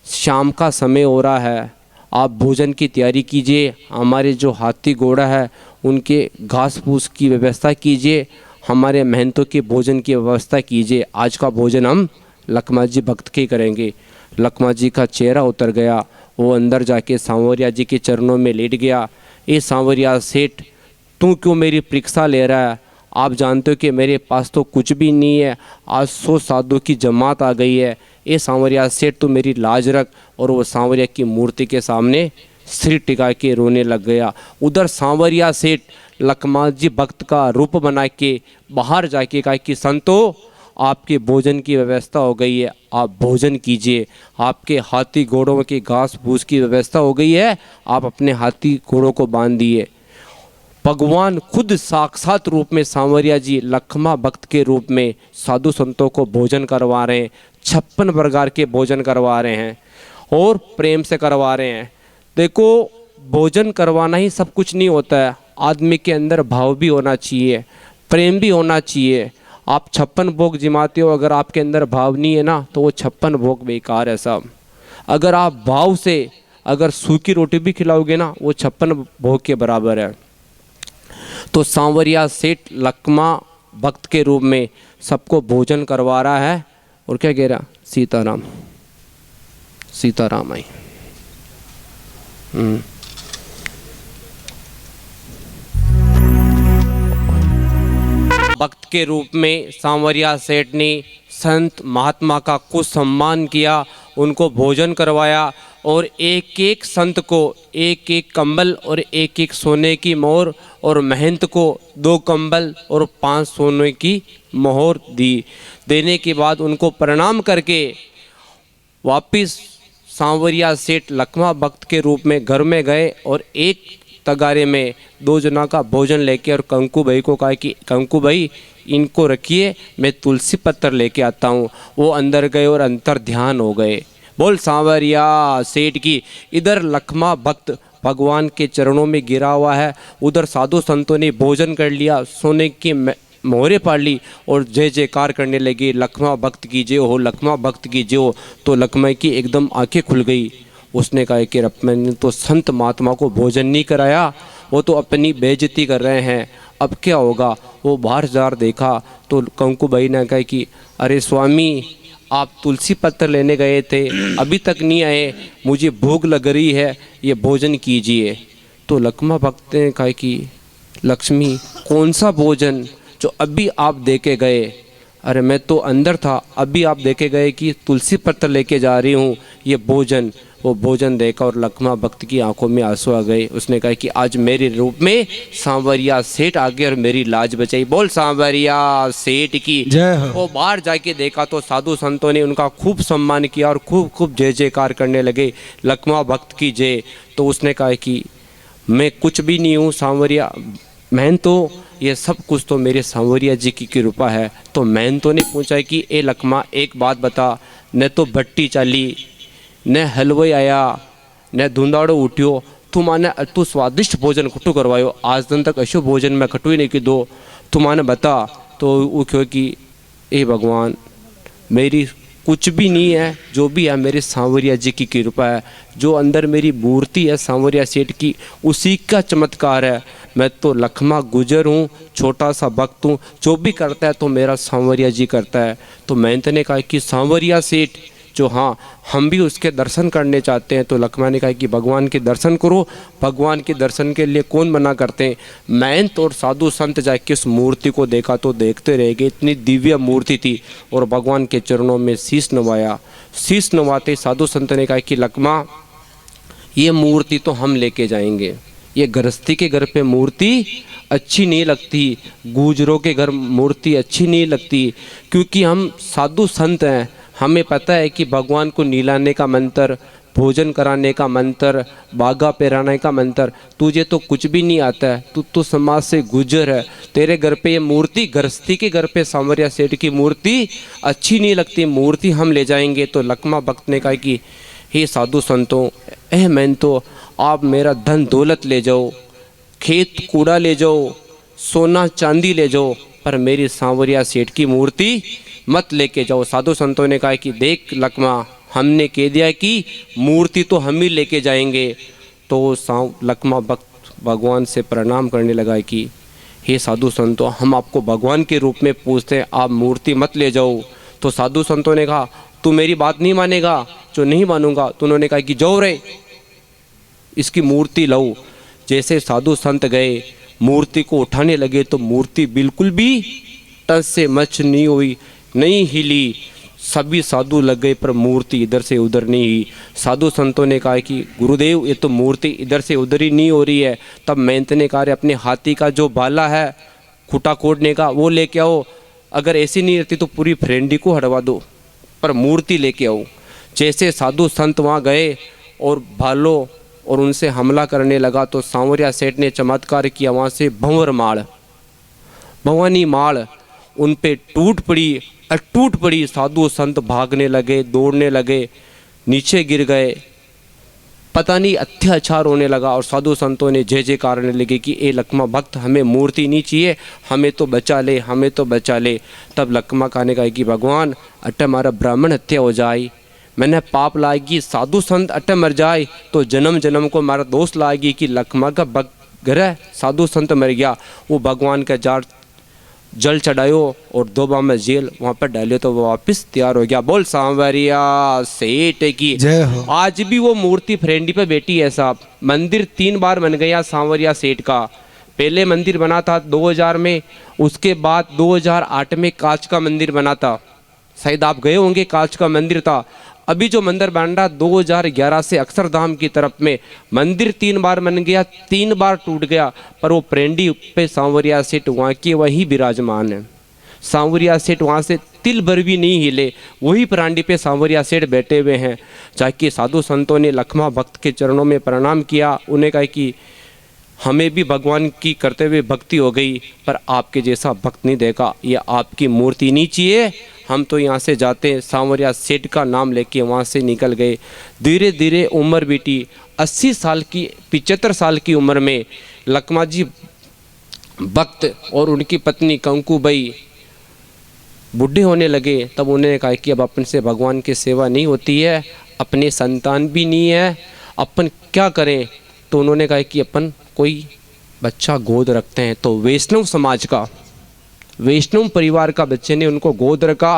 शाम का समय हो रहा है, आप भोजन की तैयारी कीजिए। हमारे जो हाथी घोड़ा है उनके घास फूस की व्यवस्था कीजिए, हमारे महंतों के भोजन की व्यवस्था कीजिए। आज का भोजन हम लखमा जी भक्त के करेंगे। लखमा जी का चेहरा उतर गया। वो अंदर जाके सांवरिया जी के चरणों में लेट गया। ए सांवरिया सेठ, तू क्यों मेरी परीक्षा ले रहा है? आप जानते हो कि मेरे पास तो कुछ भी नहीं है, आज 100 साधु की जमात आ गई है, ये सांवरिया सेठ तो मेरी लाज रख। और वो सांवरिया की मूर्ति के सामने सिर टिका के रोने लग गया। उधर सांवरिया सेठ लखमा जी भक्त का रूप बना के बाहर जाके कहा कि संतो, आपके भोजन की व्यवस्था हो गई है, आप भोजन कीजिए। आपके हाथी घोड़ों के घास फूस की व्यवस्था हो गई है, आप अपने हाथी घोड़ों को बांध दिए। भगवान खुद साक्षात रूप में सांवरिया जी लखमा भक्त के रूप में साधु संतों को भोजन करवा रहे हैं, 56 प्रकार के भोजन करवा रहे हैं और प्रेम से करवा रहे हैं। देखो, भोजन करवाना ही सब कुछ नहीं होता है, आदमी के अंदर भाव भी होना चाहिए, प्रेम भी होना चाहिए। आप 56 भोग जिमाते हो, अगर आपके अंदर भाव नहीं है ना, तो वो 56 भोग बेकार है साहब। अगर आप भाव से अगर सूखी रोटी भी खिलाओगे ना, वो 56 भोग के बराबर है। तो सांवरिया सेठ लखमा भक्त के रूप में सबको भोजन करवा रहा है और क्या कह रहा, सीताराम सीताराम आई। भक्त के रूप में सांवरिया सेठ ने संत महात्मा का कुछ सम्मान किया, उनको भोजन करवाया और एक एक संत को एक एक कंबल और एक एक सोने की मोहर और महंत को 2 कंबल और 5 सोने की मोहर दी। देने के बाद उनको प्रणाम करके वापिस सांवरिया सेठ लखमा भक्त के रूप में घर में गए और एक तगारे में 2 जना का भोजन लेके और कंकु भाई को कहा कि कंकु भाई इनको रखिए, मैं तुलसी पत्तर लेके आता हूँ। वो अंदर गए और अंतर ध्यान हो गए। बोल सांवरिया सेठ की। इधर लखमा भक्त भगवान के चरणों में गिरा हुआ है, उधर साधु संतों ने भोजन कर लिया, सोने की मोहरे पाड़ ली और जय जयकार करने लगे, लखमा भक्त की जय हो, लखमा भक्त की जय हो। तो लखमा की एकदम आंखें खुल गई। उसने कहा कि मैंने तो संत महात्मा को भोजन नहीं कराया, वो तो अपनी बेइज्जती कर रहे हैं, अब क्या होगा। वो बाहर जार देखा तो कंकु भाई ने कहा कि अरे स्वामी, आप तुलसी पत्तर लेने गए थे, अभी तक नहीं आए, मुझे भूख लग रही है, ये भोजन कीजिए। तो लखमा भक्त ने कहा कि लक्ष्मी, कौन सा भोजन जो अभी आप दे के गए? अरे मैं तो अंदर था, अभी आप देखे गए कि तुलसी पत्तर लेके जा रही हूँ, ये भोजन। वो भोजन देखा और लखमा भक्त की आंखों में आंसू आ गए। उसने कहा कि आज मेरे रूप में सांवरिया सेठ आ गए और मेरी लाज बचाई। बोल सांवरिया सेठ की जय हो। वो बाहर जाके देखा तो साधु संतों ने उनका खूब सम्मान किया और खूब खूब जय जयकार करने लगे, लखमा भक्त की जय। तो उसने कहा कि मैं कुछ भी नहीं हूँ सांवरिया, मैं तो ये सब कुछ तो मेरे सांवरिया जी की कृपा है। तो मैन तो ने पूछा कि ए लखमा, एक बात बता, न तो भट्टी चाली, न हलवाई आया, न धुंधाड़ो उठ्यो, तू माने तू स्वादिष्ट भोजन खटू करवायो, आज दिन तक ऐसो भोजन मैं खटू ही नहीं की दो, तू माने बता। तो वो क्यों कि ए भगवान, मेरी कुछ भी नहीं है, जो भी है मेरे सांवरिया जी की कृपा है, जो अंदर मेरी मूर्ति है सांवरिया सेठ की, उसी का चमत्कार है। मैं तो लखमा गुजर हूँ, छोटा सा भक्त हूँ, जो भी करता है तो मेरा सांवरिया जी करता है। तो मैंने ने कहा कि सांवरिया सेठ जो, हाँ हम भी उसके दर्शन करने चाहते हैं। तो लखमा ने कहा कि भगवान के दर्शन करो, भगवान के दर्शन के लिए कौन मना करते हैं। मैं तो और साधु संत जाके उस मूर्ति को देखा तो देखते रह गए, इतनी दिव्य मूर्ति थी। और भगवान के चरणों में शीश नवाया। शीश नवाते साधु संत ने कहा कि लखमा, ये मूर्ति तो हम लेके जाएंगे, ये गृहस्थी के घर पे मूर्ति अच्छी नहीं लगती, गुजरों के घर मूर्ति अच्छी नहीं लगती, क्योंकि हम साधु संत हैं, हमें पता है कि भगवान को नीलाने का मंत्र, भोजन कराने का मंत्र, बागा पहराने का मंत्र, तुझे तो कुछ भी नहीं आता है, तू तो समाज से गुजर है, तेरे घर पे ये मूर्ति, गृहस्थी के घर पे सांवरिया सेठ की मूर्ति अच्छी नहीं लगती, मूर्ति हम ले जाएंगे। तो लखमा भक्त ने कहा कि हे साधु संतों, मैं तो आप मेरा धन दौलत ले जाओ, खेत कूड़ा ले जाओ, सोना चांदी ले जाओ, पर मेरी सांवरिया सेठ की मूर्ति मत लेके जाओ। साधु संतों ने कहा कि देख लखमा, हमने कह दिया कि मूर्ति तो हम ही लेके जाएंगे। तो लखमा भक्त भगवान से प्रणाम करने लगा कि हे साधु संतों, हम आपको भगवान के रूप में पूछते हैं, आप मूर्ति मत ले जाओ। तो साधु संतों ने कहा तू मेरी बात नहीं मानेगा? जो नहीं मानूंगा। तो उन्होंने कहा कि जाओ रे, इसकी मूर्ति लो। जैसे साधु संत गए, मूर्ति को उठाने लगे तो मूर्ति बिल्कुल भी टस से मच नहीं हुई, नहीं हिली। सभी साधु लग गए पर मूर्ति इधर से उधर नहीं हुई। साधु संतों ने कहा कि गुरुदेव ये तो मूर्ति इधर से उधर ही नहीं हो रही है। तब महंत ने कहा अपने हाथी का जो भाला है खूटा खोदने का वो लेके आओ, अगर ऐसी नहीं रहती तो पूरी फ्रेंडी को हटवा दो, पर मूर्ति लेके आओ। जैसे साधु संत वहाँ गए और भालो और उनसे हमला करने लगा तो सांवरिया सेठ ने चमत्कार किया, वहाँ से भंवर माल भवानी माल उन पे टूट पड़ी। साधु संत भागने लगे, दौड़ने लगे, नीचे गिर गए, पता नहीं अत्याचार होने लगा। और साधु संतों ने जय जयकार करने लगे कि ए लकमा भक्त, हमें मूर्ति नहीं चाहिए, हमें तो बचा ले, हमें तो बचा ले। तब लकमा कहने का कि भगवान अट्टे मारा ब्राह्मण हत्या हो जाए, मैंने पाप लाएगी, साधु संत अट्टे मर जाए तो जन्म जन्म को मारा दोष लाएगी कि लकमा का घर साधु संत मर गया। वो भगवान का जार जल चढ़ायो और 2 बार में जेल वहाँ पर डालियो तो वो वापस तैयार हो गया। बोल सांवरिया सेठ की जय हो। आज भी वो मूर्ति फ्रेंडी पे बैठी है साहब। मंदिर 3 बार बन गया सांवरिया सेठ का। पहले मंदिर बना था 2000 में, उसके बाद 2008 में कांच का मंदिर बना था, शायद आप गए होंगे, कांच का मंदिर था। अभी जो मंदिर बन रहा 2011 से अक्षरधाम की तरफ में मंदिर 3 बार बन गया, 3 बार टूट गया, पर वो प्रेंडी पे सांवरिया सेठ वहाँ के वही विराजमान है। सांवरिया सेठ वहाँ से तिल भर भी नहीं हिले, वही प्रांडी पे सांवरिया सेठ बैठे हुए हैं। जाके साधु संतों ने लखमा भक्त के चरणों में प्रणाम किया, उन्हें कहा कि हमें भी भगवान की करते हुए भक्ति हो गई, पर आपके जैसा भक्त नहीं देखा, ये आपकी मूर्ति नहीं चाहिए, हम तो यहाँ से जाते। सांवरिया सेठ का नाम लेके वहाँ से निकल गए। धीरे धीरे उम्र बीती, 80 साल की 75 साल की उम्र में लखमा जी भक्त और उनकी पत्नी कंकूबाई बूढ़े होने लगे। तब उन्होंने कहा कि अब अपन से भगवान की सेवा नहीं होती है, अपने संतान भी नहीं है, अपन क्या करें। तो उन्होंने कहा कि अपन कोई बच्चा गोद रखते हैं। तो वैष्णव समाज का, वैष्णव परिवार का बच्चे ने उनको गोद रखा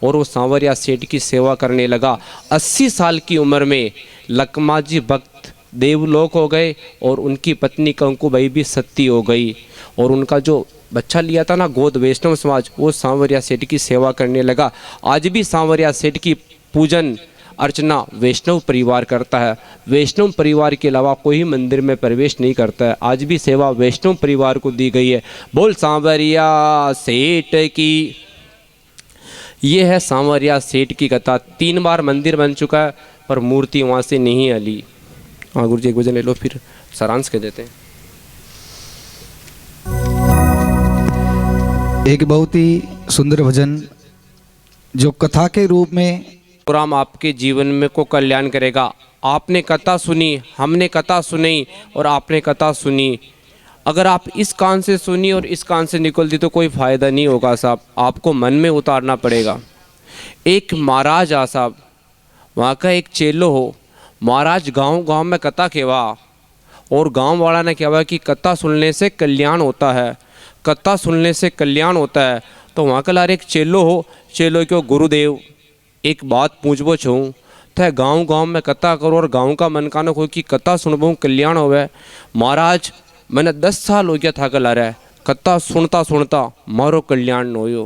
और वो सांवरिया सेठ की सेवा करने लगा। 80 साल की उम्र में लखमा जी भक्त देवलोक हो गए और उनकी पत्नी कंकूबाई भी सती हो गई। और उनका जो बच्चा लिया था ना गोद, वैष्णव समाज, वो सांवरिया सेठ की सेवा करने लगा। आज भी सांवरिया सेठ की पूजन अर्चना वैष्णव परिवार करता है। वैष्णव परिवार के अलावा कोई मंदिर में प्रवेश नहीं करता है। आज भी सेवा वैष्णव परिवार को दी गई है। बोल सांवरिया सेठ की। ये है सांवरिया सेठ की कथा। 3 बार मंदिर बन चुका है पर मूर्ति वहाँ से नहीं हली। हाँ गुरु जी, एक भजन ले लो फिर सारांश कह देते हैं। एक बहुत ही सुंदर भजन जो कथा के रूप में राम आपके जीवन में को कल्याण करेगा। आपने कथा सुनी, हमने कथा सुनी और आपने कथा सुनी। अगर आप इस कान से सुनी और इस कान से निकल दी तो कोई फ़ायदा नहीं होगा साहब, आपको मन में उतारना पड़ेगा। एक महाराज आ साहब, वहाँ का एक चेलो हो। महाराज गांव गांव में कथा कहवा और गांव वाला ने कहवा कि कथा सुनने से कल्याण होता है, कथा सुनने से कल्याण होता है। तो वहाँ का लार एक चेलो हो, चेलो क्यों गुरुदेव एक बात पूछबो छूँ, थे गांव गांव में कथा करो और गांव का मन कानो कोई की कथा सुनबो कल्याण होवे। महाराज मैंने 10 साल हो गया था कला रहा कथा सुनता सुनता मारो कल्याण न होयो।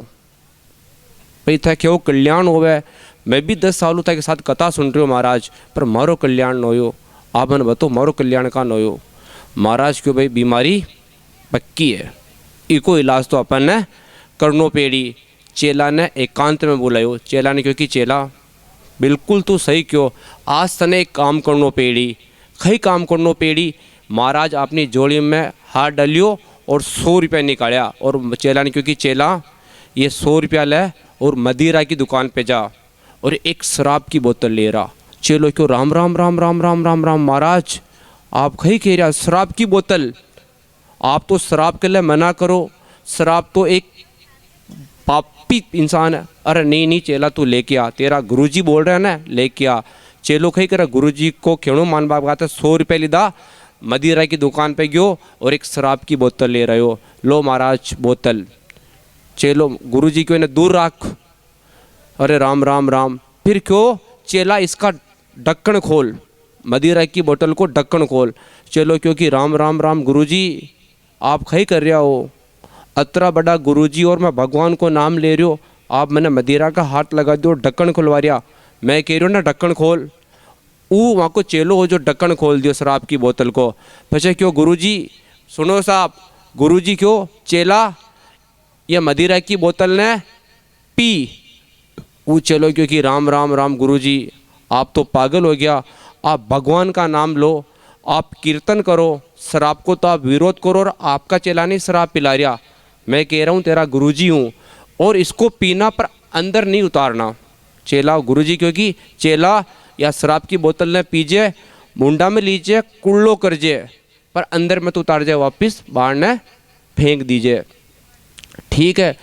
भाई था क्यों कल्याण होवे, मैं भी 10 सालों तक के साथ कथा सुन रही हूँ महाराज, पर मारो कल्याण न होयो। आप मैंने बताओ मारो कल्याण का न होयो। महाराज क्यों भाई बीमारी पक्की है, इको इलाज तो अपन ने करनो पेड़ी। चेला ने एकांत में बुलायो। चेला ने क्योंकि चेला बिल्कुल तू सही क्यों, आज तने एक काम करनो पेड़ी, कई काम करनो पेड़ी। महाराज अपनी जोड़ी में हाथ डालियो और 100 रुपया निकाला। और चेला ने क्योंकि चेला ये 100 रुपया ले और मदिरा की दुकान पे जा और एक शराब की बोतल ले रहा। चेलो क्यों राम राम राम राम राम राम राम महाराज आप कहीं कह रहा शराब की बोतल, आप तो शराब के लिए मना करो, शराब तो एक पापी इंसान है। अरे नहीं नहीं चेला तू लेके आ, तेरा गुरुजी बोल रहा है ना लेके आ। चेलो कहीं करा गुरुजी को क्यों मान बाप कहते 100 रुपये लिदा, मदिरा की दुकान पे गयो और एक शराब की बोतल ले रहे हो। लो महाराज बोतल। चेलो गुरुजी क्यों इन्हें दूर रख। अरे राम राम राम। फिर क्यों चेला इसका ढक्कन खोल, मदिरा की बोतल को ढक्कन खोल। चलो क्योंकि राम राम राम गुरुजी आप खई कर रहा हो, अतरा बड़ा गुरुजी और मैं भगवान को नाम ले रही हो, आप मैंने मदिरा का हाथ लगा दियो, ढक्कन खुलवा रिया। मैं कह रही हूँ ना ढक्कन खोल, वो वहाँ को चेलो हो जो ढक्कन खोल दियो शराब की बोतल को। पछे क्यों गुरुजी, सुनो साहब, गुरुजी क्यों चेला ये मदिरा की बोतल ने पी। वो चलो क्योंकि राम राम राम गुरुजी, आप तो पागल हो गया, आप भगवान का नाम लो, आप कीर्तन करो, शराब को तो आप विरोध करो और आपका चेला नहीं शराब पिला रहा। मैं कह रहा हूँ तेरा गुरुजी हूँ और इसको पीना पर अंदर नहीं उतारना। चेला गुरुजी क्योंकि चेला या शराब की बोतल ने पीजे, मुंडा में लीजिए, कुल्लो करजे, पर अंदर में तो उतार जाए, वापस बाहर ने फेंक दीजिए। ठीक है,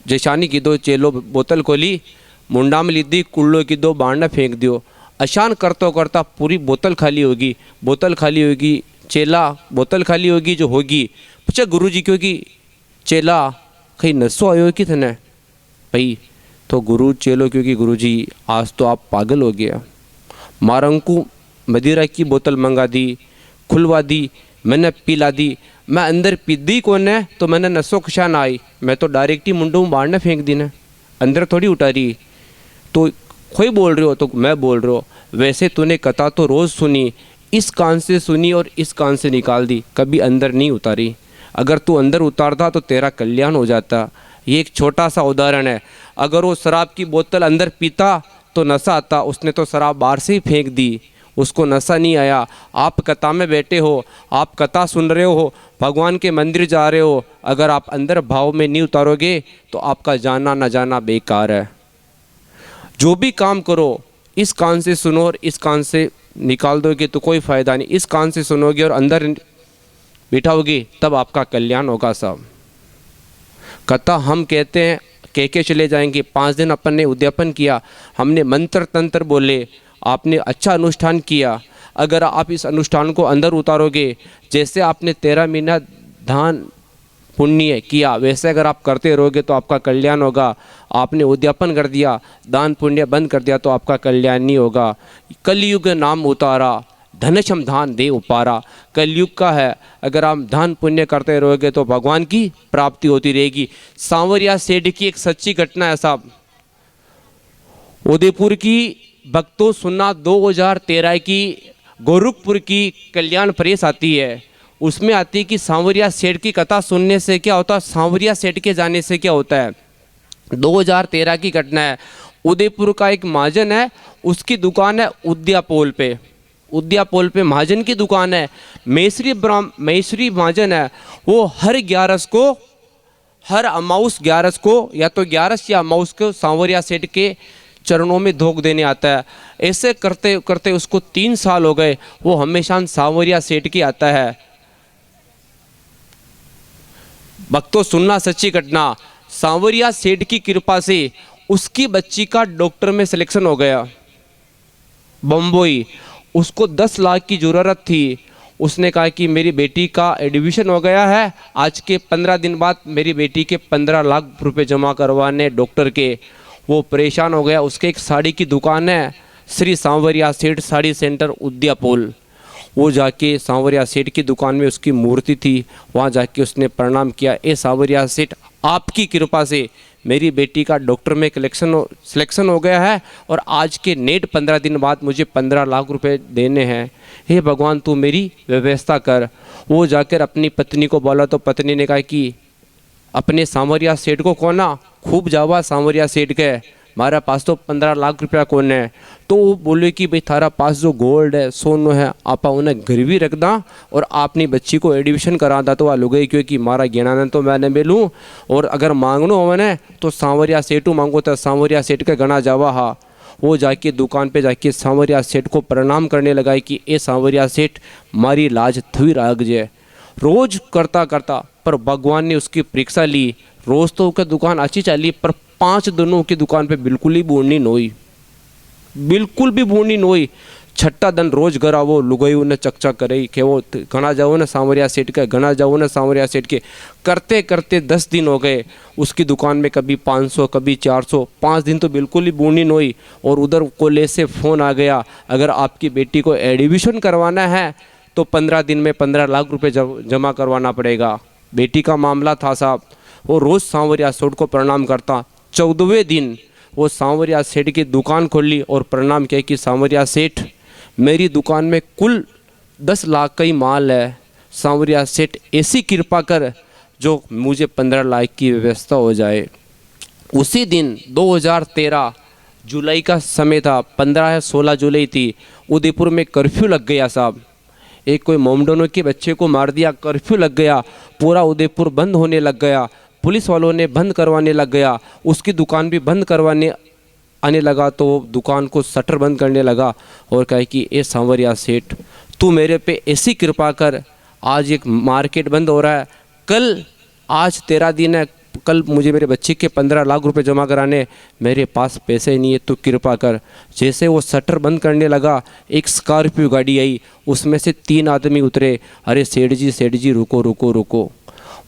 जैसानी की दो चेलो बोतल खोली, मुंडा में ली दी, कुल्लो की दो, बाहर ने फेंक दियो। अशान करता करता पूरी बोतल खाली होगी, बोतल खाली होगी, चेला बोतल खाली होगी जो होगी। पूछा गुरुजी क्योंकि चेला कहीं नशो आयो कि थने भाई, तो गुरु चेलो क्योंकि गुरुजी आज तो आप पागल हो गया, मारंकू मदिरा की बोतल मंगा दी, खुलवा दी, मैंने पिला दी, मैं अंदर पीदी कौन है तो मैंने नसों खुशा ना आई, मैं तो डायरेक्ट ही मुंडू बाहर ने फेंक दी ना, अंदर थोड़ी उतारी। तो कोई बोल रहे हो तो मैं बोल रहा हूँ, वैसे तूने कथा तो रोज़ सुनी, इस कान से सुनी और इस कान से निकाल दी, कभी अंदर नहीं उतारी। अगर तू अंदर उतारता तो तेरा कल्याण हो जाता। ये एक छोटा सा उदाहरण है। अगर वो शराब की बोतल अंदर पीता तो नशा आता, उसने तो शराब बाहर से ही फेंक दी, उसको नशा नहीं आया। आप कथा में बैठे हो, आप कथा सुन रहे हो, भगवान के मंदिर जा रहे हो, अगर आप अंदर भाव में नहीं उतारोगे तो आपका जाना न जाना बेकार है। जो भी काम करो इस कान से सुनो और इस कान से निकाल दोगे तो कोई फ़ायदा नहीं। इस कान से सुनोगे और अंदर बिठाओगे तब आपका कल्याण होगा साहब। कथा हम कहते हैं कह के चले जाएंगे। 5 दिन अपन ने उद्यापन किया, हमने मंत्र तंत्र बोले, आपने अच्छा अनुष्ठान किया। अगर आप इस अनुष्ठान को अंदर उतारोगे, जैसे आपने 13 महीना दान पुण्य किया वैसे अगर आप करते रहोगे तो आपका कल्याण होगा। आपने उद्यापन कर दिया, दान पुण्य बंद कर दिया तो आपका कल्याण नहीं होगा। कलयुग नाम उतारा, धनशम धान दे उपारा। कलयुग का है, अगर आप दान पुण्य करते रहोगे तो भगवान की प्राप्ति होती रहेगी। सांवरिया सेठ की एक सच्ची घटना है साहब। उदयपुर की भक्तों सुनना 2013 की गोरखपुर की कल्याण प्रेस आती है, उसमें आती है कि सांवरिया सेठ की कथा सुनने से क्या होता है, सांवरिया सेठ के जाने से क्या होता है। 2013 की घटना है। उदयपुर का एक महाजन है, उसकी दुकान है उद्यापोल पे। उद्यापोल पे महाजन की दुकान है। मेसरी महाजन है, वो हर 11 को, हर अमाउस 11 को, या तो 11 या अमाउस को सांवरिया सेठ के चरणों में धोख देने आता है। ऐसे करते करते उसको 3 साल हो गए, वो हमेशा सांवरिया सेठ की आता है। भक्तों सुनना सच्ची घटना। सांवरिया सेठ की कृपा से उसकी बच्ची का डॉक्टर में सिलेक्शन हो गया, बम्बई। उसको 10 लाख की ज़रूरत थी। उसने कहा कि मेरी बेटी का एडमिशन हो गया है, आज के 15 दिन बाद मेरी बेटी के 15 लाख रुपए जमा करवाने डॉक्टर के। वो परेशान हो गया। उसके एक साड़ी की दुकान है, श्री सांवरिया सेठ साड़ी सेंटर उद्यापोल। वो जाके सांवरिया सेठ की दुकान में उसकी मूर्ति थी, वहाँ जाके उसने प्रणाम किया। ए सांवरिया सेठ, आपकी कृपा से मेरी बेटी का डॉक्टर में सिलेक्शन हो गया है और आज के नेट 15 दिन बाद मुझे 15 लाख रुपए देने हैं। हे भगवान तू मेरी व्यवस्था कर। वो जाकर अपनी पत्नी को बोला तो पत्नी ने कहा कि अपने सांवरिया सेठ को कोना खूब जावा सांवरिया सेठ के, हमारा पास तो 15 लाख रुपया कौन है। तो वो बोले कि भाई थारा पास जो गोल्ड है सोनो है आपा उन्हें गिरवी रख दा और आपनी बच्ची को एडमिशन करा दा तो वह लुगई, क्योंकि मारा ज्ञानानंद तो मैंने मिलूँ और अगर मांगनो हो मैंने तो सांवरिया सेठू मांगो तो सांवरिया सेठ के गणा जावा। हा वो जाके दुकान पे जाके सांवरिया सेठ को प्रणाम करने लगा कि ए सांवरिया सेठ मारी लाज थी राग जे। रोज करता करता पर भगवान ने उसकी परीक्षा ली। रोज़ तो उसकी दुकान अच्छी चली पर 5 दिनों की दुकान पे बिल्कुल ही बूढ़नी नोई, बिल्कुल भी बूढ़नी नोई। 6ठा दिन रोज गरा वो लुगई उन्हें चकचक करे कि वो घना जाओ ना सांवरिया सेठ के, घना जाओ ना सांवरिया सेठ के। करते करते 10 दिन हो गए उसकी दुकान में, कभी 500 कभी 400। 5 दिन तो बिल्कुल ही बूढ़नी नोई। और उधर कोले से फ़ोन आ गया, अगर आपकी बेटी को एडमिशन करवाना है तो 15 दिन में 15 लाख रुपए जमा करवाना पड़ेगा। बेटी का मामला था साहब। वो रोज़ सांवरिया सेठ को प्रणाम करता। 14वें दिन वो सांवरिया सेठ की दुकान खोल ली और प्रणाम किया कि सांवरिया सेठ, मेरी दुकान में कुल 10 लाख का ही माल है। सांवरिया सेठ ऐसी कृपा कर जो मुझे 15 लाख की व्यवस्था हो जाए। उसी दिन 2013 जुलाई का समय था, 15 या 16 जुलाई थी। उदयपुर में कर्फ्यू लग गया साहब। एक कोई मोमडोनों के बच्चे को मार दिया, कर्फ्यू लग गया, पूरा उदयपुर बंद होने लग गया। पुलिस वालों ने बंद करवाने लग गया, उसकी दुकान भी बंद करवाने आने लगा। तो वो दुकान को शटर बंद करने लगा और कहे कि ए सांवरिया सेठ, तू मेरे पे ऐसी कृपा कर, आज एक मार्केट बंद हो रहा है, कल आज तेरा दिन है, कल मुझे मेरे बच्चे के 15 लाख रुपए जमा कराने, मेरे पास पैसे नहीं है, तू कृपा कर। जैसे वो शटर बंद करने लगा, एक स्कॉर्पियो गाड़ी आई, उसमें से 3 आदमी उतरे। अरे सेठ जी रुको रुको रुको,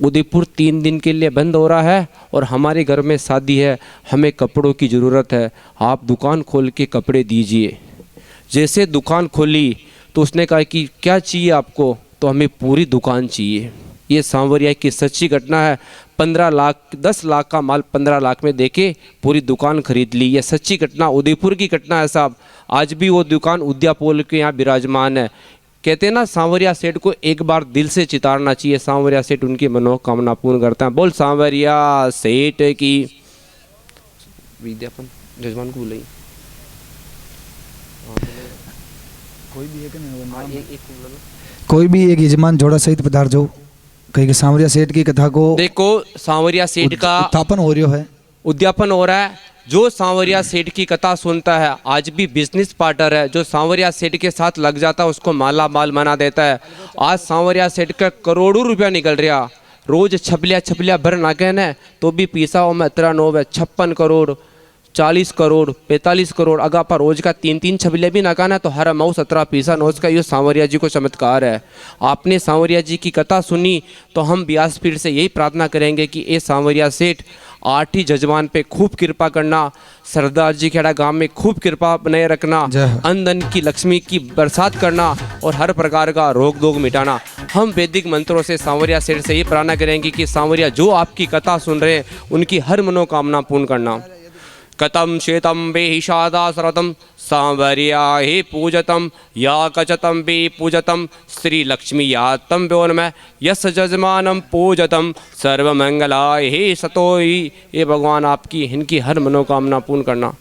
उदयपुर 3 दिन के लिए बंद हो रहा है और हमारे घर में शादी है, हमें कपड़ों की ज़रूरत है, आप दुकान खोल के कपड़े दीजिए। जैसे दुकान खोली तो उसने कहा कि क्या चाहिए आपको? तो हमें पूरी दुकान चाहिए। ये सांवरिया की सच्ची घटना है। 15 लाख 10 लाख का माल 15 लाख में देके पूरी दुकान खरीद ली। ये सच्ची घटना, उदयपुर की घटना है साहब। आज भी वो दुकान उद्यापोल के यहाँ विराजमान है। कहते हैं ना, सांवरिया सेठ को एक बार दिल से चितारना चाहिए, सांवरिया सेठ उनकी मनोकामना पूर्ण करता है। बोल सांवरिया सेठ की। विद्यापन जजमान को बोले कोई भी एक यजमान जोड़ा सहित पधार जो कहीं के सांवरिया सेठ की कथा को देखो। सांवरिया सेठ का उत्थापन हो रहा है, उद्यापन हो रहा है। जो सांवरिया सेठ की कथा सुनता है, आज भी बिजनेस पार्टनर है, जो सांवरिया सेठ के साथ लग जाता है उसको माला माल बना देता है। आज सांवरिया सेठ का करोड़ों रुपया निकल रहा। रोज छपलिया भर ना कहना तो भी पीसा हो में इतना नोव है, 56 करोड़ 40 करोड़ 45 करोड़। अगर आप रोज का 3 छबले भी ना कहना तो हर माऊ 17 पीसा नोज का ये सांवरिया जी को चमत्कार है। आपने सांवरिया जी की कथा सुनी तो हम व्यासपीठ से यही प्रार्थना करेंगे कि ये सांवरिया सेठ 8 ही जजमान पे खूब कृपा करना, सरदार जी खेड़ा गांव में खूब कृपा बनाए रखना, अन्न धन की लक्ष्मी की बरसात करना और हर प्रकार का रोग दोग मिटाना। हम वैदिक मंत्रों से सांवरिया सेठ से ये प्रार्थना करेंगे कि सांवरिया जो आपकी कथा सुन रहे हैं उनकी हर मनोकामना पूर्ण करना। कतम शेतम बेहिषादासरतम सांवरिया हे पूजतम या कचतम बे पूजतम श्री लक्ष्मी या तम व्योनमय यस जजमानम पूजतम सर्वमंगलाय हे सतोई। ये भगवान आपकी इनकी हर मनोकामना पूर्ण करना।